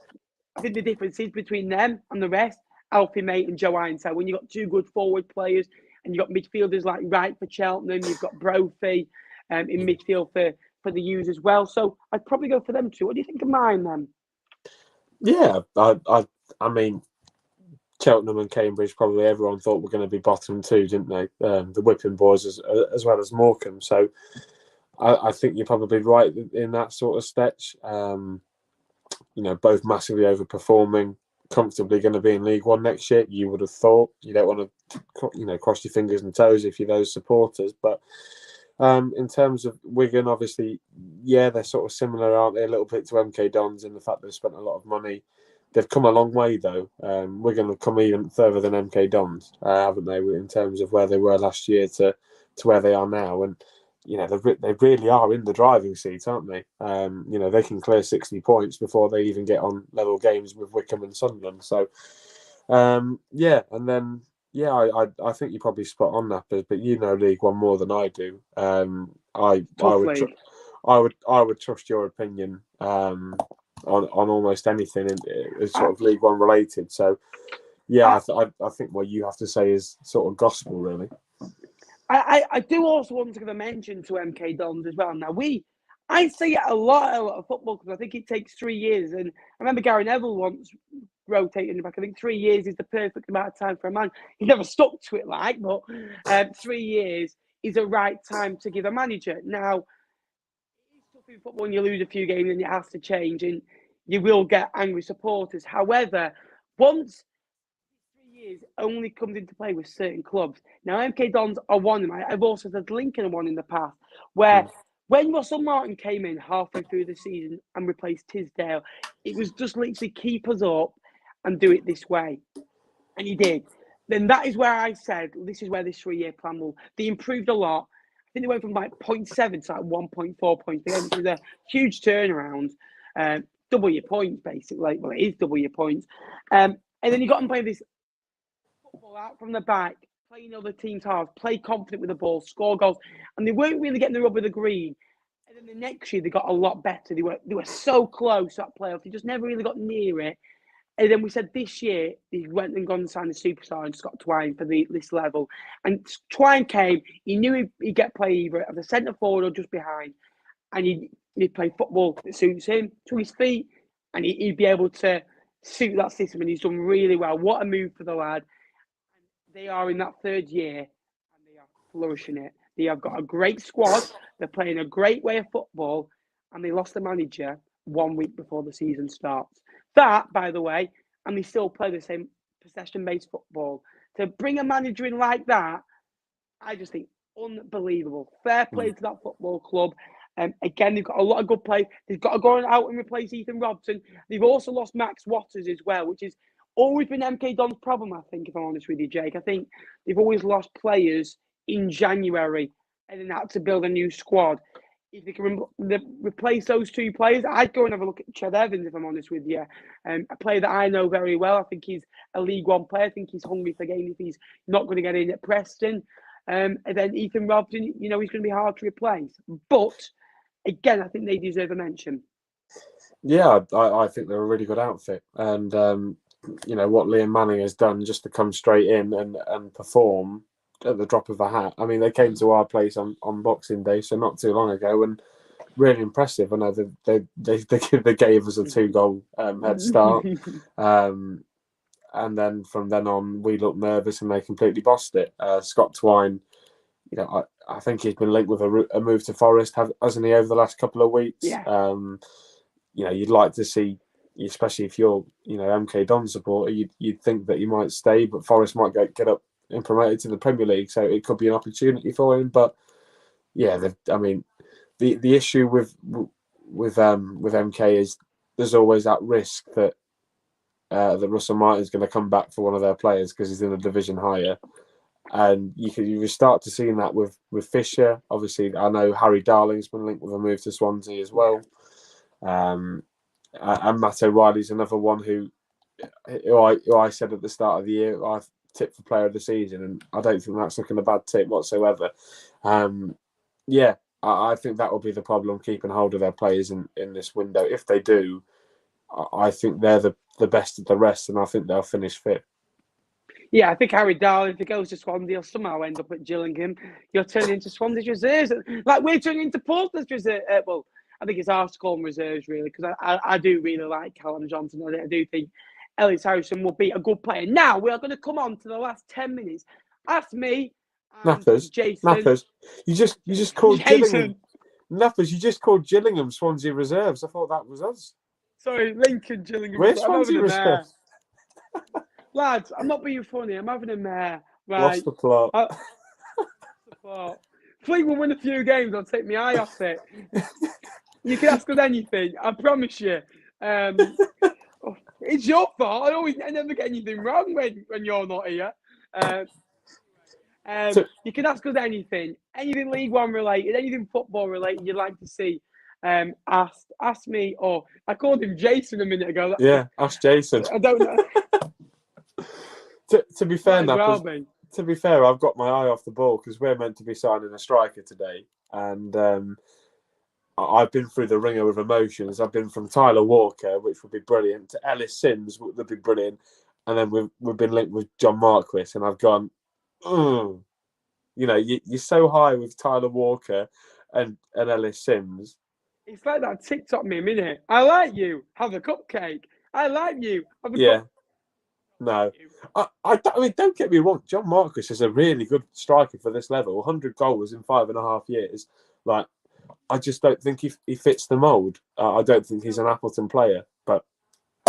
I think the difference is between them and the rest, Alfie Mate and Joe Ironside. When you've got two good forward players, and you've got midfielders like Wright for Cheltenham, you've got Brophy in midfield for the U's as well. So I'd probably go for them too. What do you think of mine then? Yeah, I mean, Cheltenham and Cambridge, probably everyone thought were going to be bottom two, didn't they? The Wycombe boys as well as Morecambe. So I think you're probably right in that sort of stretch. Both massively overperforming, comfortably going to be in League One next year. You would have thought. You don't want to, cross your fingers and toes if you're those supporters. But in terms of Wigan, obviously, yeah, they're sort of similar, aren't they? A little bit to MK Dons in the fact they've spent a lot of money. They've come a long way, though. Wigan have come even further than MK Dons, haven't they, in terms of where they were last year to where they are now. And, they really are in the driving seat, aren't they? They can clear 60 points before they even get on level games with Wycombe and Sunderland. So, and then, I think you're probably spot on, Nappers, but you know League One more than I do. I would trust your opinion on almost anything in sort of League One related. So, I think what you have to say is sort of gospel, really. I do also want to give a mention to MK Dons as well. Now, I say it a lot of football because I think it takes 3 years. And I remember Gary Neville once rotating back. I think 3 years is the perfect amount of time for a man. He never stuck to it, but 3 years is a right time to give a manager. Now, it's tough in football when you lose a few games and it has to change, and you will get angry supporters. However, once 3 years only comes into play with certain clubs. Now, MK Dons are one of them. I've also said Lincoln are one in the past, where when Russell Martin came in halfway through the season and replaced Tisdale, it was just literally keep us up and do it this way. And he did. Then that is where I said, this is where this 3-year plan will. They improved a lot. I think they went from 0.7 to 1.4 points. It was a huge turnaround. Double your points, basically. Well, it is double your points. And then you got them playing this football out from the back, playing other teams hard, play confident with the ball, score goals. And they weren't really getting the rub of the green. And then the next year, they got a lot better. They were so close at playoffs. They just never really got near it. And then we said this year, he went and gone and signed a superstar and Scott Twine for this level. And Twine came, he knew he'd get play either at the centre forward or just behind. And he'd play football that suits him to his feet. And he'd be able to suit that system. And he's done really well. What a move for the lad. And they are in that third year and they are flourishing it. They have got a great squad. They're playing a great way of football. And they lost the manager 1 week before the season starts. That, by the way, and they still play the same possession-based football. To bring a manager in like that, I just think unbelievable. Fair play to that football club. Again, they've got a lot of good players. They've got to go out and replace Ethan Robson. They've also lost Max Watters as well, which has always been MK Don's problem, I think, if I'm honest with you, Jake. I think they've always lost players in January and then had to build a new squad. If they can replace those two players, I'd go and have a look at Ched Evans, if I'm honest with you. A player that I know very well. I think he's a League One player. I think he's hungry for games if he's not going to get in at Preston. And then Ethan Robson, he's going to be hard to replace. But, again, I think they deserve a mention. Yeah, I think they're a really good outfit. And, what Liam Manning has done just to come straight in and perform at the drop of a hat. I mean, they came to our place on Boxing Day, so not too long ago, and really impressive. I know they gave us a 2-goal head start, and then from then on we looked nervous and they completely bossed it. Scott Twine, I think he's been linked with a move to Forest, hasn't he, over the last couple of weeks? Yeah. You'd like to see, especially if you're MK Don supporter, you'd think that he might stay, but Forest might get up and promoted to the Premier League, so it could be an opportunity for him. But yeah, the issue with MK is there's always that risk that Russell Martin's going to come back for one of their players because he's in a division higher, and you start to see that with Fisher. Obviously, I know Harry Darling's been linked with a move to Swansea as well, and Matt O'Reilly's another one who I said at the start of the year I tip for player of the season, and I don't think that's looking a bad tip whatsoever. I think that will be the problem, keeping hold of their players in this window. If they do, I think they're the best of the rest, and I think they'll finish fifth. Yeah, I think Harry Darling, if he goes to Swansea, he'll somehow end up at Gillingham. You're turning into Swansea's reserves. Like, we're turning into Portsmouth's reserves. Well, I think it's our to call them reserves, really, because I do really like Callum Johnson. I do think Ellis Harrison will be a good player. Now, we are going to come on to the last 10 minutes. Ask me and Jason. Nappers. You just called Jason. Gillingham. Nappers, you just called Gillingham Swansea reserves. I thought that was us. Sorry, Lincoln Gillingham. We're I'm Swansea having a mare. reserves. Lads, I'm not being funny. I'm having a mare. Right. Lost the plot. Fleetwood win a few games, I'll take my eye off it. You can ask us anything, I promise you. It's your fault. I never get anything wrong when you're not here. You can ask us anything League One related, anything football related you'd like to see. Ask me, or I called him Jason a minute ago. Yeah, ask Jason. I don't know. To be fair, to be fair, I've got my eye off the ball because we're meant to be signing a striker today, and I've been through the ringer with emotions. I've been from Tyler Walker, which would be brilliant, to Ellis Sims, which would be brilliant, and then we've been linked with John Marquis, and I've gone, you know, you're so high with Tyler Walker and Ellis Sims. It's like that TikTok meme, isn't it? I like you. Have a cupcake. I like you. Have a cupcake. No, I mean, don't get me wrong. John Marquis is a really good striker for this level. 100 goals in 5.5 years. Like, I just don't think he fits the mould. I don't think he's an Appleton player. But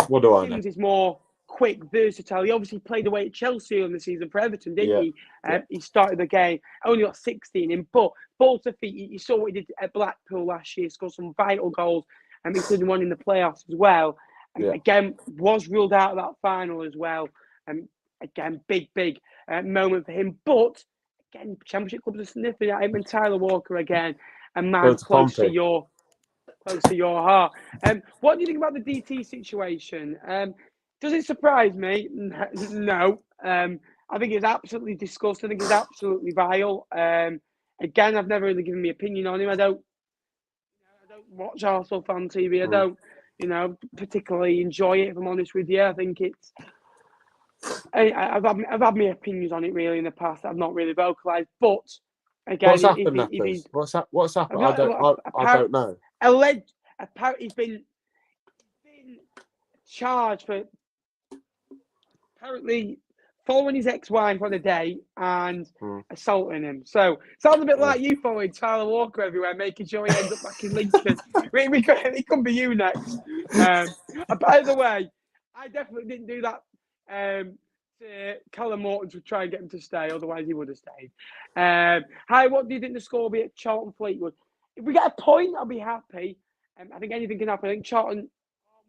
what do I know? Sims is more quick, versatile. He obviously played away at Chelsea on the season for Everton, didn't he? He started the game, only got 16 in, but ball to feet. You saw what he did at Blackpool last year. Scored some vital goals, including one in the playoffs as well. Again, was ruled out of that final as well. Again, big moment for him. But again, Championship clubs are sniffing at him, and Tyler Walker again, a man close to your heart. What do you think about the DT situation? Does it surprise me? No. I think it's absolutely disgusting. I think it's absolutely vile. Again, I've never really given my opinion on him. I don't watch Arsenal fan TV. I don't, particularly enjoy it. If I'm honest with you, I think it's. I've had my opinions on it really in the past. I've not really vocalised, but again, what's happened? What's happened? I don't know. He's been charged for apparently following his ex-wife on a date and assaulting him. So sounds a bit like you following Tyler Walker everywhere, making sure he ends up back in Lincoln. It could be you next. By the way, I definitely didn't do that to Callum Morton to try and get him to stay, otherwise he would have stayed. Hi, what do you think the score will be at Charlton Fleetwood? If we get a point, I'll be happy. I think anything can happen. I think Charlton,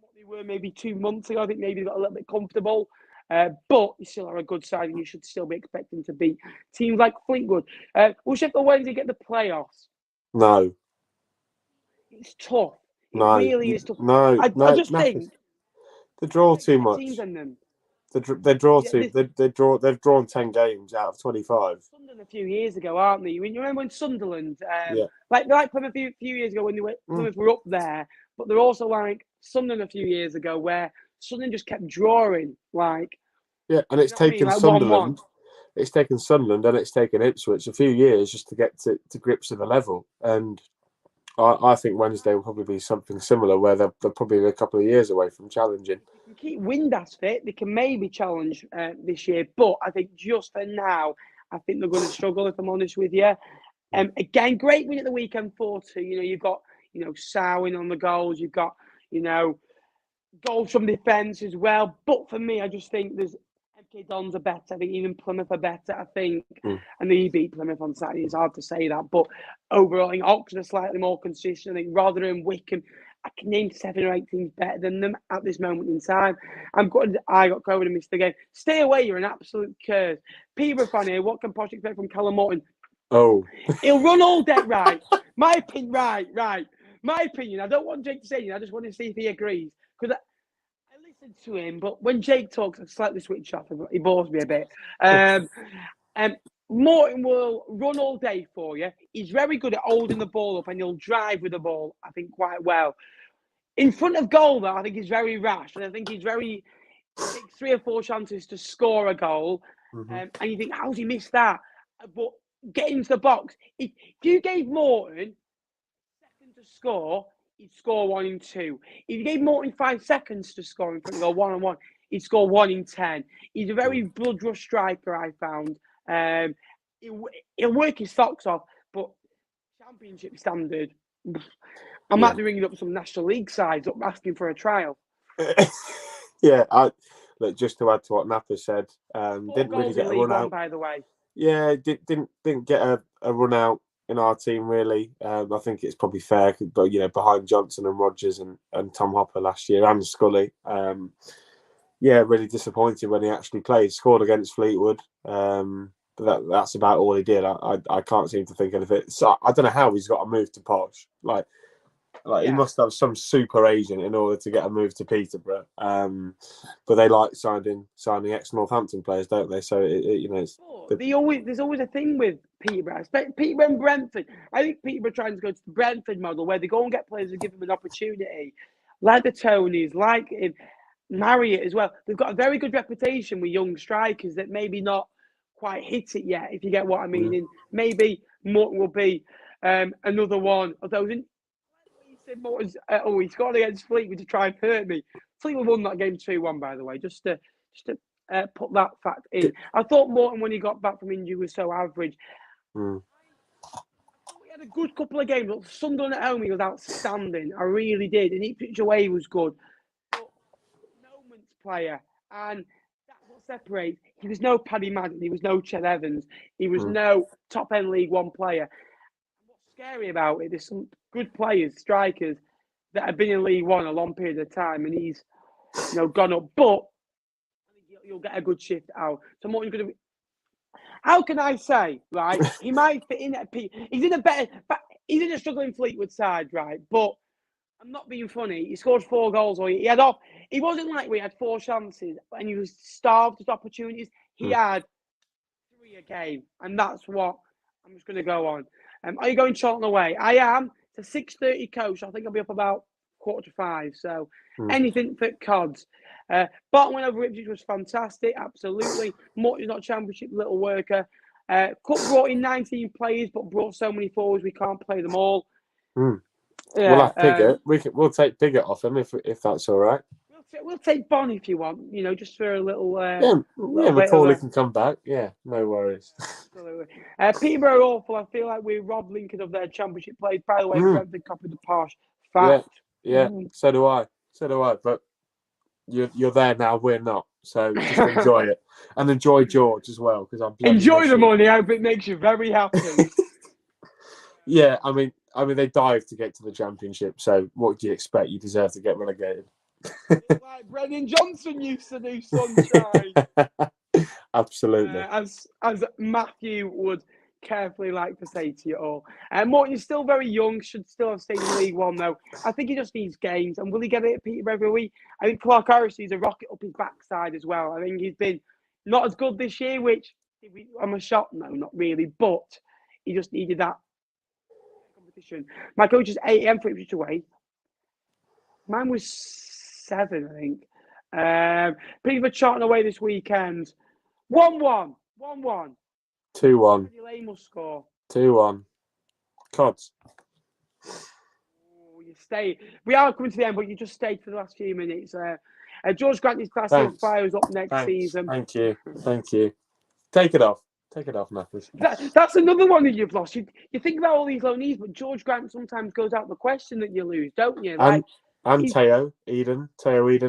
what they were maybe 2 months ago, I think maybe they got a little bit comfortable. But you still are a good side and you should still be expecting to beat teams like Fleetwood. Will Sheffield Wednesday get the playoffs? No. It's tough. It really is tough. I just think they draw too much. Teams in them. They draw too. They've drawn 10 games out of 25. Sunderland a few years ago, aren't they? You remember when Sunderland, like Plymouth a few years ago when Plymouth were up there, but they're also like Sunderland a few years ago where Sunderland just kept drawing, and it's taken Sunderland. 1-1. It's taken Sunderland and it's taken Ipswich a few years just to get to grips with the level. And I think Wednesday will probably be something similar, where they're probably a couple of years away from challenging. They can keep Windass fit. They can maybe challenge this year, but I think just for now, I think they're going to struggle. If I'm honest with you. Again, great win at the weekend 4-2. You've got Sowing on the goals. You've got goals from defence as well. But for me, I just think there's MK Dons are better. I think even Plymouth are better. I think, and they beat Plymouth on Saturday. It's hard to say that, but overall, I think Oxford are slightly more consistent. I think Rotherham and Wycombe, I can name 7 or 8 teams better than them at this moment in time. I got COVID and missed the game. Stay away, you're an absolute curse. Peterborough fan here. What can Posh expect from Callum Morton? Oh, he'll run all day, right? My opinion, right. My opinion. I don't want Jake to say anything. I just want to see if he agrees, because I listen to him, but when Jake talks, I slightly switch off. He bores me a bit. Morton will run all day for you. He's very good at holding the ball up, and he'll drive with the ball, I think, quite well. In front of goal, though, I think he's very rash, and I think he's takes 3 or 4 chances to score a goal. Mhm. And you think, how's he missed that? But getting into the box, if you gave Morton second to score, he'd score 1 in 2. If you gave Morton 5 seconds to score in front of goal 1-on-1, he'd score 1 in 10. He's a very blood rush striker, I found. He'll work his socks off, but championship standard, I might be ringing up some National League sides up asking for a trial. Yeah, look, just to add to what Napa said, 4 didn't really goals in get a League run One, out. by the way. Yeah, didn't get a run out in our team really. I think it's probably fair, but behind Johnson and Rogers and Tom Hopper last year and Scully. Yeah, really disappointed when he actually played. Scored against Fleetwood, but that's about all he did. I can't seem to think of it. So I don't know how he's got a move to Posh. Like he must have some super agent in order to get a move to Peterborough. But they like signing ex-Northampton players, don't they? So it's. There's always a thing with Peterborough, Peterborough and Brentford. I think Peterborough trying to go to the Brentford model where they go and get players and give them an opportunity, like the Tonys, like Marriott as well. They've got a very good reputation with young strikers that maybe not quite hit it yet, if you get what I mean. And maybe Morton will be another one of those. And he said Morton's, he scored against Fleetwood to try and hurt me. Fleetwood won that game 2-1, by the way, just to put that fact in. I thought Morton, when he got back from injury, was so average. We had a good couple of games. Sunderland at home, he was outstanding. I really did. And Ipswich away, he was good. But no moments player. And that's what separates. He was no Paddy Madden. He was no Ched Evans. He was no top-end League One player. What's scary about it, there's some good players, strikers, that have been in League One a long period of time. And he's gone up. But you'll get a good shift out. So Morton's going to be. How can I say, right? He might fit in at he's in a struggling Fleetwood side, right? But I'm not being funny. He scored 4 goals. He wasn't like we had 4 chances and he was starved of opportunities. He had 3 a game, and that's what I'm just going to go on. Are you going Charlton away? I am. It's a 6:30 coach. I think I'll be up about 4:45. So anything for Cods. Bottom win over Ipswich was fantastic. Absolutely. Morton's not championship, little worker. Cup brought in 19 players, but brought so many forwards we can't play them all. We'll have Piggott. We'll take Piggott off him if that's all right. We'll take Bon if you want. Just for a little. Macaulay can come back. Yeah, no worries. Absolutely. Peterborough awful. I feel like we robbed Lincoln of their championship players. By the way, Brentford copied the Posh. Fact. Yeah. So do I. But you're there now. We're not. So just enjoy it and enjoy George as well, because I'm enjoy the money. I hope it makes you very happy. Yeah, I mean they dived to get to the championship. So what do you expect? You deserve to get relegated. Like Brennan Johnson used to do, sunshine. Absolutely. As Matthew would carefully like to say to you all. Morton is still very young, should still have stayed in League One though. I think he just needs games. And will he get it at Peterborough every week? I think Clark Harris needs a rocket up his backside as well. I think he's been not as good this year, which I'm a shot. No, not really. But he just needed that competition. My coach is 8 a.m. for Ipswich away. Mine was 7, I think. Peterborough Charlton away this weekend. 1-1. 1-1. 2-1. Lane will score. 2-1. Cods. You stay. We are coming to the end, but you just stayed for the last few minutes. George Grant is classic fires up next season. Thank you. Take it off, Nappers. That's another one that you've lost. You think about all these loanees, but George Grant sometimes goes out the question that you lose, don't you? And Teo Eden,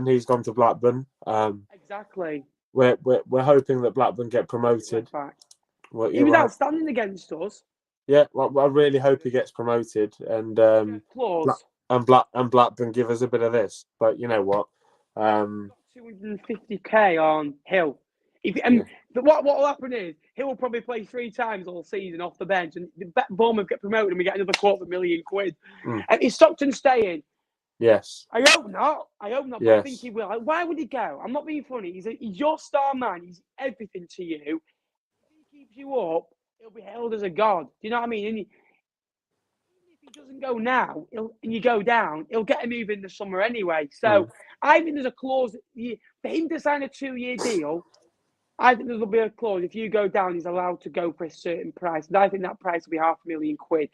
he's gone to Blackburn. Exactly. We're hoping that Blackburn get promoted. He was outstanding against us. Yeah, well, I really hope he gets promoted, and Blackburn give us a bit of this. But you know what? 250k on Hill. What will happen is Hill will probably play 3 times all season off the bench, and Bournemouth get promoted, and we get another £250,000. And is Stockton staying? Yes. I hope not. Yes. But I think he will. Why would he go? I'm not being funny. He's your star man. He's everything to you. If he keeps you up, he'll be held as a god. Do you know what I mean? And if he doesn't go now, and you go down, he'll get a move in the summer anyway. So I think there's a clause for him to sign a 2-year deal. I think there'll be a clause. If you go down, he's allowed to go for a certain price. And I think that price will be £500,000.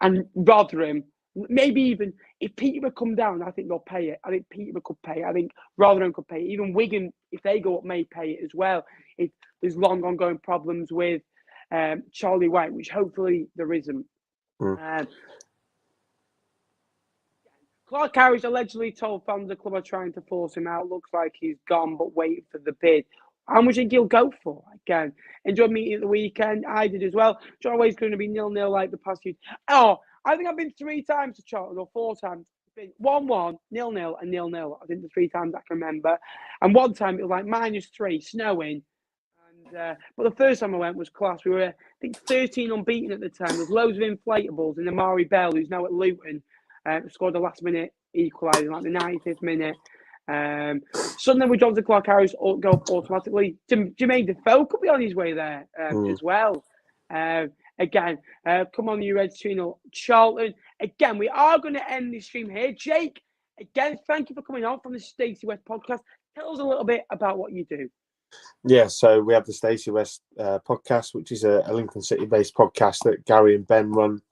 And Rotherham, maybe even if Peterborough come down, I think they'll pay it. I think Peterborough could pay it. I think Rotherham could pay it. Even Wigan, if they go up, may pay it as well. If there's long ongoing problems with Charlie White, which hopefully there isn't. Clark Harris allegedly told fans the club are trying to force him out. Looks like he's gone, but waiting for the bid. How much do you think he'll go for? Again, enjoyed meeting at the weekend. I did as well. John always going to be 0-0 like the past few. Oh, I think I've been 3 times to Charlton, or 4 times. It's been 1-1, 0-0, and 0-0. I think the 3 times I can remember. And one time it was like -3, snowing. And but the first time I went was class. We were, I think, 13 unbeaten at the time. There's loads of inflatables. And Amari Bell, who's now at Luton, scored the last-minute equaliser, like the 95th minute. Sunday with Jonathan Clark Harris go up automatically. Jermaine Defoe could be on his way there as well. Again, come on, you Reds 2-0. Charlton. Again, we are going to end this stream here. Jake, again, thank you for coming on from the Stacey West podcast. Tell us a little bit about what you do. Yeah, so we have the Stacey West podcast, which is a Lincoln City-based podcast that Gary and Ben run.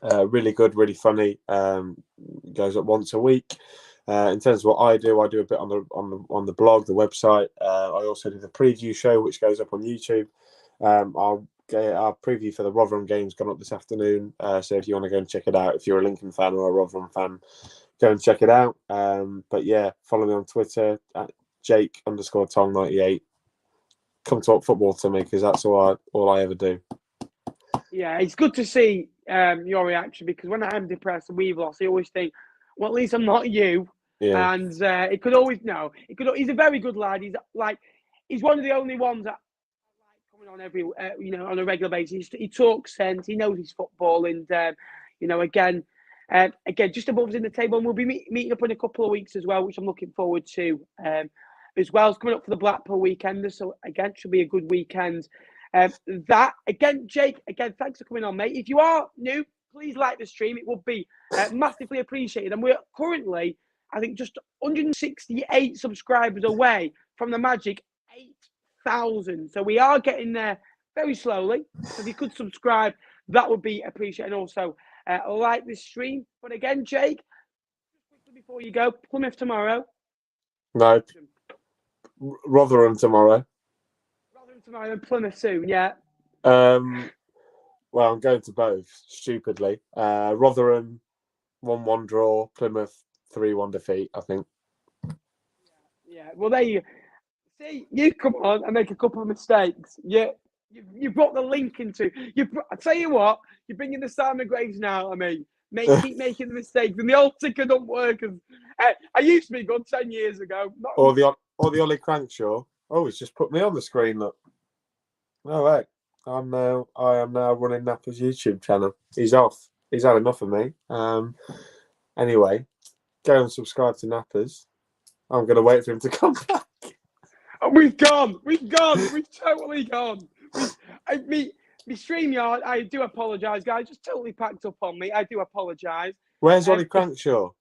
Really good, really funny. Goes up once a week. In terms of what I do a bit on the blog, the website. I also do the preview show, which goes up on YouTube. Our preview for the Rotherham game's gone up this afternoon. So if you want to go and check it out, if you're a Lincoln fan or a Rotherham fan, go and check it out. But yeah, follow me on Twitter at Jake_Tong98. Come talk football to me, because that's all I ever do. Yeah, it's good to see your reaction, because when I'm depressed and we've lost, I always think, well, at least I'm not you. Yeah. And it could always he's a very good lad. He's one of the only ones that I like coming on every on a regular basis. He talks sense. He knows his football, and again, just above us in the table. And we'll be meeting up in a couple of weeks as well, which I'm looking forward to. As well as coming up for the Blackpool weekend, so again, should be a good weekend. That again, Jake. Again, thanks for coming on, mate. If you are new, please like the stream. It would be massively appreciated. And we're currently, I think, just 168 subscribers away from the magic 8,000. So we are getting there very slowly. So if you could subscribe, that would be appreciated. And also like this stream. But again, Jake, just quickly before you go, Plymouth tomorrow. No. Rotherham tomorrow. Rotherham tomorrow and Plymouth soon, yeah. Well, I'm going to both, stupidly. Rotherham, 1-1 draw. Plymouth, 3-1 defeat, I think. Yeah. Well, there you see. You come on and make a couple of mistakes. You brought the link into. I tell you what, you're bringing the Simon Graves now. I mean, keep making the mistakes, and the old ticker don't work. I used to be good 10 years ago. Or the Ollie Crankshaw. Oh, he's just put me on the screen. Look. No way. I am now running Napper's YouTube channel. He's off. He's had enough of me. Anyway, go and subscribe to Napper's. I'm going to wait for him to come back. Oh, we've gone. We've totally gone. Me StreamYard, I do apologise, guys. Just totally packed up on me. I do apologise. Where's Ollie Crankshaw?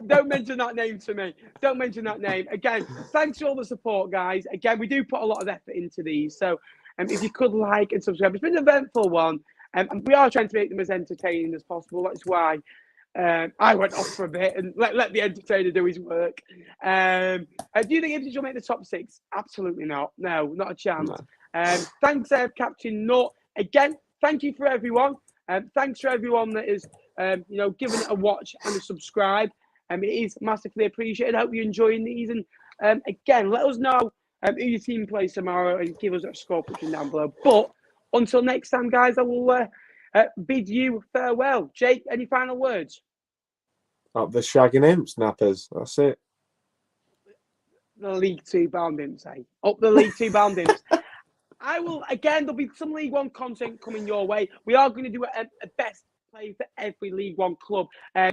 Don't mention that name to me. Don't mention that name. Again, thanks for all the support, guys. Again, we do put a lot of effort into these. So if you could like and subscribe. It's been an eventful one. And we are trying to make them as entertaining as possible. That's why I went off for a bit and let the entertainer do his work. Do you think Ipswich will make the top 6? Absolutely not. No, not a chance. No. Thanks, Captain Nutt. Again, thank you for everyone. Thanks for everyone that is given it a watch and a subscribe. It is massively appreciated. I hope you're enjoying these. And again, let us know who your team plays tomorrow and give us a score prediction down below. But until next time, guys, I will bid you farewell. Jake, any final words? Up the shagging imps, Nappers. That's it. The League Two bound imps, eh? Up the League Two bound imps. I will, again, there'll be some League One content coming your way. We are going to do a best play for every League One club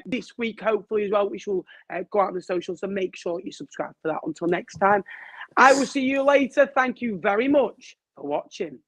this week, hopefully, as well, which will go out on the socials. So make sure you subscribe for that. Until next time, I will see you later. Thank you very much for watching.